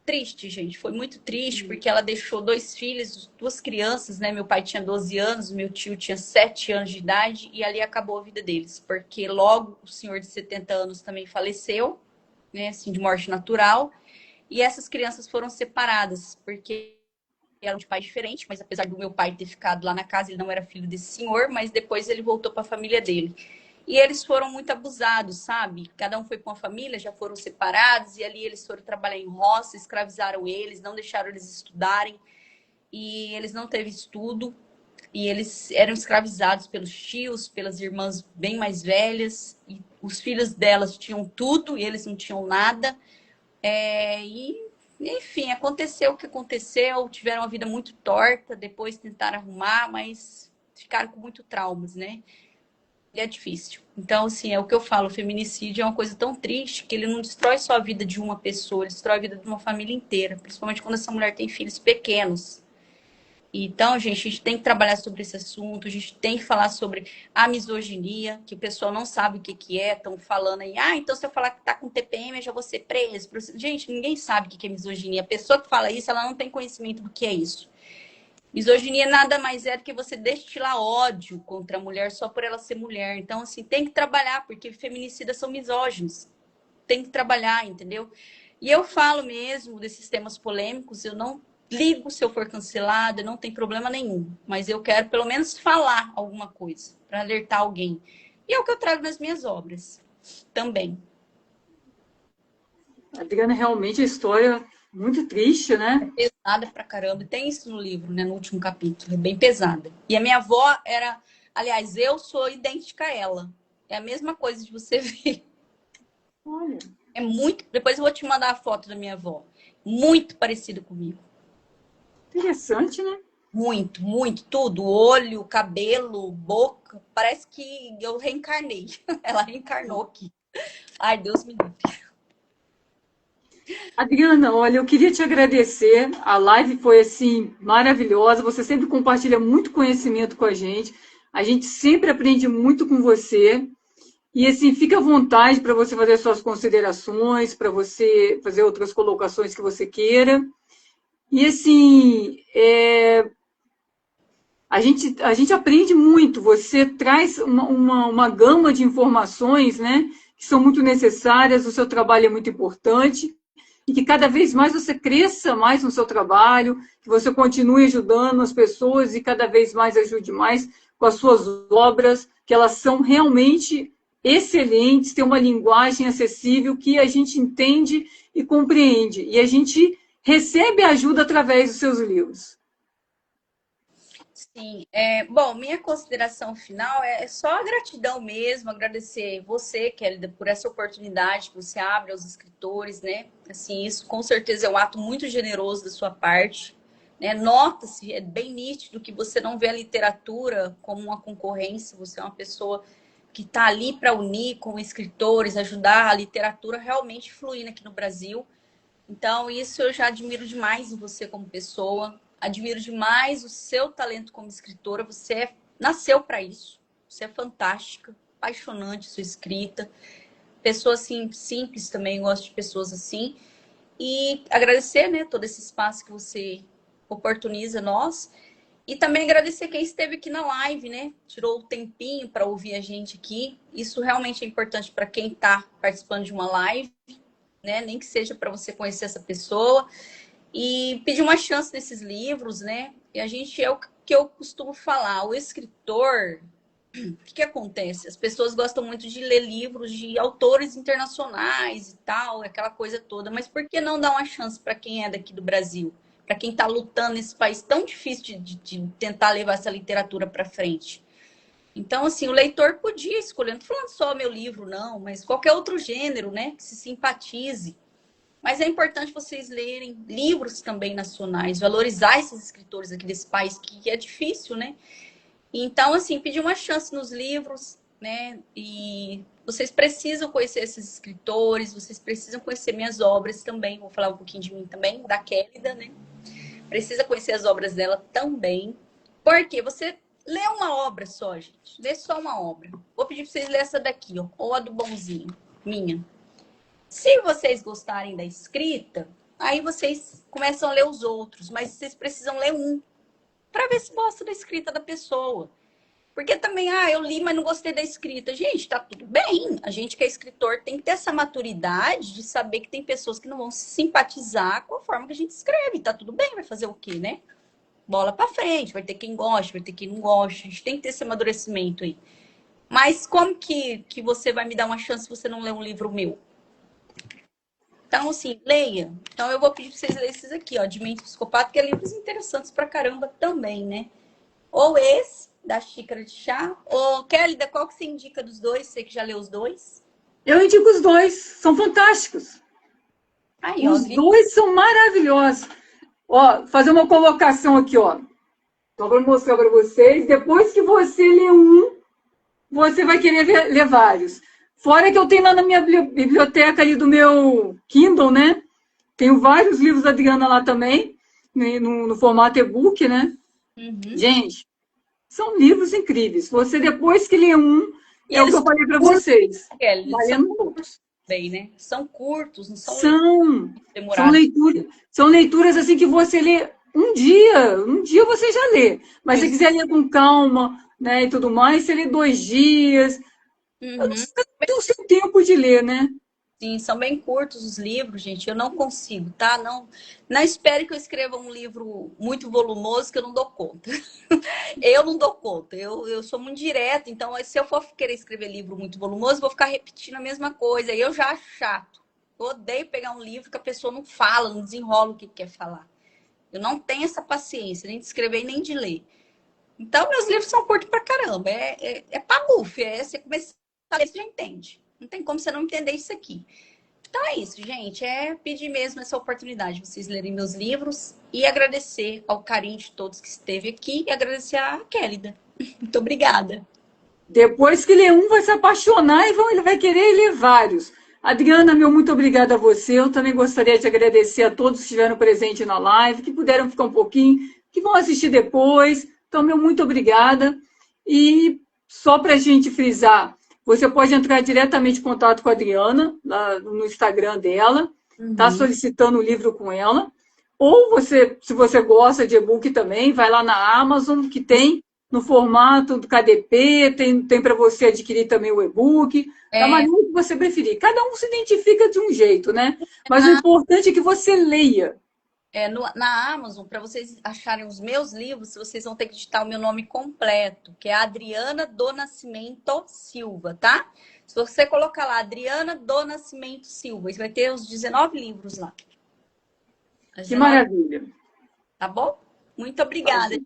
triste, gente. Foi muito triste, porque ela deixou 2 filhos, 2 crianças, né? Meu pai tinha 12 anos, meu tio tinha 7 anos de idade, e ali acabou a vida deles. Porque logo o senhor de 70 anos também faleceu, né? Assim, de morte natural. E essas crianças foram separadas, porque eram de pai diferente, mas apesar do meu pai ter ficado lá na casa, ele não era filho desse senhor, mas depois ele voltou para a família dele. E eles foram muito abusados, sabe? Cada um foi para uma família, já foram separados, e ali eles foram trabalhar em roça, escravizaram eles, não deixaram eles estudarem, e eles não teve estudo, e eles eram escravizados pelos tios, pelas irmãs bem mais velhas, e os filhos delas tinham tudo, e eles não tinham nada. Enfim, aconteceu o que aconteceu, tiveram uma vida muito torta, depois tentaram arrumar, mas ficaram com muito traumas, né? E é difícil. Então, assim, é o que eu falo, o feminicídio é uma coisa tão triste que ele não destrói só a vida de uma pessoa, ele destrói a vida de uma família inteira, principalmente quando essa mulher tem filhos pequenos. Então, gente, a gente tem que trabalhar sobre esse assunto, a gente tem que falar sobre a misoginia, que o pessoal não sabe o que que é, estão falando aí, então se eu falar que tá com TPM, eu já vou ser preso. Gente, ninguém sabe o que que é misoginia. A pessoa que fala isso, ela não tem conhecimento do que é isso. Misoginia nada mais é do que você destilar ódio contra a mulher só por ela ser mulher. Então, assim, tem que trabalhar, porque feminicidas são misóginos. Tem que trabalhar, entendeu? E eu falo mesmo desses temas polêmicos, eu não ligo se eu for cancelada, não tem problema nenhum. Mas eu quero pelo menos falar alguma coisa, para alertar alguém. E é o que eu trago nas minhas obras também. Adriana, realmente a história muito triste, né? Pesada pra caramba. Tem isso no livro, né? No último capítulo. É bem pesada. E a minha avó era... Aliás, eu sou idêntica a ela. É a mesma coisa de você ver. Olha, É muito... Depois eu vou te mandar a foto da minha avó. Muito parecida comigo. interessante, né? Muito, muito. Tudo. Olho, cabelo, boca. Parece que eu reencarnei. Ela reencarnou aqui. Ai, Deus me livre. Adriana, olha, eu queria te agradecer. A live foi assim maravilhosa. Você sempre compartilha muito conhecimento com a gente. A gente sempre aprende muito com você. E assim, fica à vontade para você fazer suas considerações, para você fazer outras colocações que você queira. E assim, a gente aprende muito. Você traz uma gama de informações, né, que são muito necessárias. O seu trabalho é muito importante e que cada vez mais você cresça mais no seu trabalho, que você continue ajudando as pessoas e cada vez mais ajude mais com as suas obras, que elas são realmente excelentes, têm uma linguagem acessível que a gente entende e compreende. E a gente recebe ajuda através dos seus livros. Sim, bom, minha consideração final é só a gratidão mesmo, agradecer você, Kelly, por essa oportunidade que você abre aos escritores, né? Assim, isso com certeza é um ato muito generoso da sua parte, né? Nota-se, é bem nítido que você não vê a literatura como uma concorrência, você é uma pessoa que está ali para unir com escritores, ajudar a literatura realmente fluindo aqui no Brasil. Então, isso eu já admiro demais em você como pessoa. Admiro demais o seu talento como escritora. Você nasceu para isso. Você é fantástica, apaixonante sua escrita. Pessoa assim, simples também, gosto de pessoas assim. E agradecer, né, todo esse espaço que você oportuniza a nós. E também agradecer quem esteve aqui na live, né? Tirou o tempinho para ouvir a gente aqui. Isso realmente é importante para quem está participando de uma live, né? Nem que seja para você conhecer essa pessoa e pedir uma chance nesses livros, né? E a gente é o que eu costumo falar, o escritor, o que acontece? As pessoas gostam muito de ler livros de autores internacionais e tal, aquela coisa toda, mas por que não dar uma chance para quem é daqui do Brasil? Para quem está lutando nesse país tão difícil de tentar levar essa literatura para frente? Então, assim, o leitor podia escolher, não estou falando só meu livro, não, mas qualquer outro gênero, né, que se simpatize. Mas é importante vocês lerem livros também nacionais, valorizar esses escritores aqui desse país, que é difícil, né? Então, assim, pedir uma chance nos livros, né? E vocês precisam conhecer esses escritores, vocês precisam conhecer minhas obras também. Vou falar um pouquinho de mim também, da Kélida, né? Precisa conhecer as obras dela também. Porque você lê uma obra só, gente. Lê só uma obra. Vou pedir para vocês lerem essa daqui, ó. Ou a do Bonzinho, minha. Se vocês gostarem da escrita, Aí vocês começam a ler os outros, mas vocês precisam ler um para ver se gosta da escrita da pessoa. Porque também, eu li, mas não gostei da escrita. Gente, tá tudo bem. A gente que é escritor tem que ter essa maturidade de saber que tem pessoas que não vão se simpatizar com a forma que a gente escreve. Tá tudo bem, vai fazer o quê, né? Bola pra frente, vai ter quem goste, vai ter quem não goste. A gente tem que ter esse amadurecimento aí. Mas como que você vai me dar uma chance se você não ler um livro meu? Então, assim, leia. Então, eu vou pedir pra vocês lerem esses aqui, ó, de Mente Psicopata, que é livros interessantes pra caramba também, né? Ou esse, da xícara de chá. Ô, Kelly, qual que você indica dos dois? Você que já leu os dois? Eu indico os dois, são fantásticos. Aí, os dois são maravilhosos. Ó, fazer uma colocação aqui, ó. Só para mostrar para vocês. Depois que você lê um, você vai querer ler vários. Fora que eu tenho lá na minha biblioteca ali do meu Kindle, né? Tenho vários livros da Adriana lá também, no formato e-book, né? Uhum. Gente, são livros incríveis. Você, depois que lê um, é o que eu falei para vocês. Vai lendo outros. Bem, né? São curtos, não são são leituras assim que você lê um dia você já lê. Mas se quiser ler com calma, né, e tudo mais, você lê 2 dias. Você tem o seu tempo de ler, né? Sim, são bem curtos os livros, gente. Eu não consigo, tá? Não espere que eu escreva um livro muito volumoso que eu não dou conta. Eu não dou conta. Eu sou muito direta, então se eu for querer escrever livro muito volumoso, vou ficar repetindo a mesma coisa. E eu já acho chato. Eu odeio pegar um livro que a pessoa não fala, não desenrola o que quer falar. Eu não tenho essa paciência, nem de escrever nem de ler. Então, meus livros são curtos pra caramba. É pabufe. Você começa a ler, você já entende. Não tem como você não entender isso aqui. Então é isso, gente. É pedir mesmo essa oportunidade de vocês lerem meus livros e agradecer ao carinho de todos que esteve aqui e agradecer a Kélida. Muito obrigada. Depois que ler um, vai se apaixonar e ele vai querer ler vários. Adriana, meu muito obrigada a você. Eu também gostaria de agradecer a todos que estiveram presentes na live, que puderam ficar um pouquinho, que vão assistir depois. Então, meu muito obrigada. E só para a gente frisar, você pode entrar diretamente em contato com a Adriana, lá no Instagram dela, tá solicitando o livro com ela. Ou você, se você gosta de e-book também, vai lá na Amazon, que tem no formato do KDP, tem para você adquirir também o e-book, da maneira que você preferir. Cada um se identifica de um jeito, né? Mas o importante é que você leia. Na Amazon, para vocês acharem os meus livros, vocês vão ter que digitar o meu nome completo, que é Adriana do Nascimento Silva, tá? Se você colocar lá, Adriana do Nascimento Silva, você vai ter os 19 livros lá. Que maravilha. Tá bom? Muito obrigada.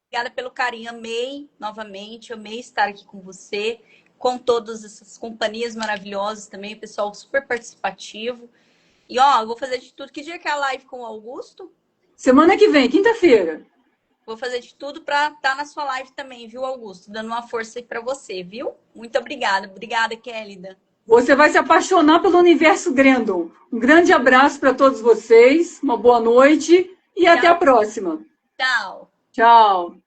Obrigada pelo carinho. Amei novamente, amei estar aqui com você, com todas essas companhias maravilhosas também, o pessoal super participativo. E, eu vou fazer de tudo. Que dia que é a live com o Augusto? Semana que vem, quinta-feira. Vou fazer de tudo para estar na sua live também, viu, Augusto? Dando uma força aí para você, viu? Muito obrigada. Obrigada, Kélida. Você vai se apaixonar pelo universo Grendel. Um grande abraço para todos vocês. Uma boa noite e até a próxima. Tchau. Tchau.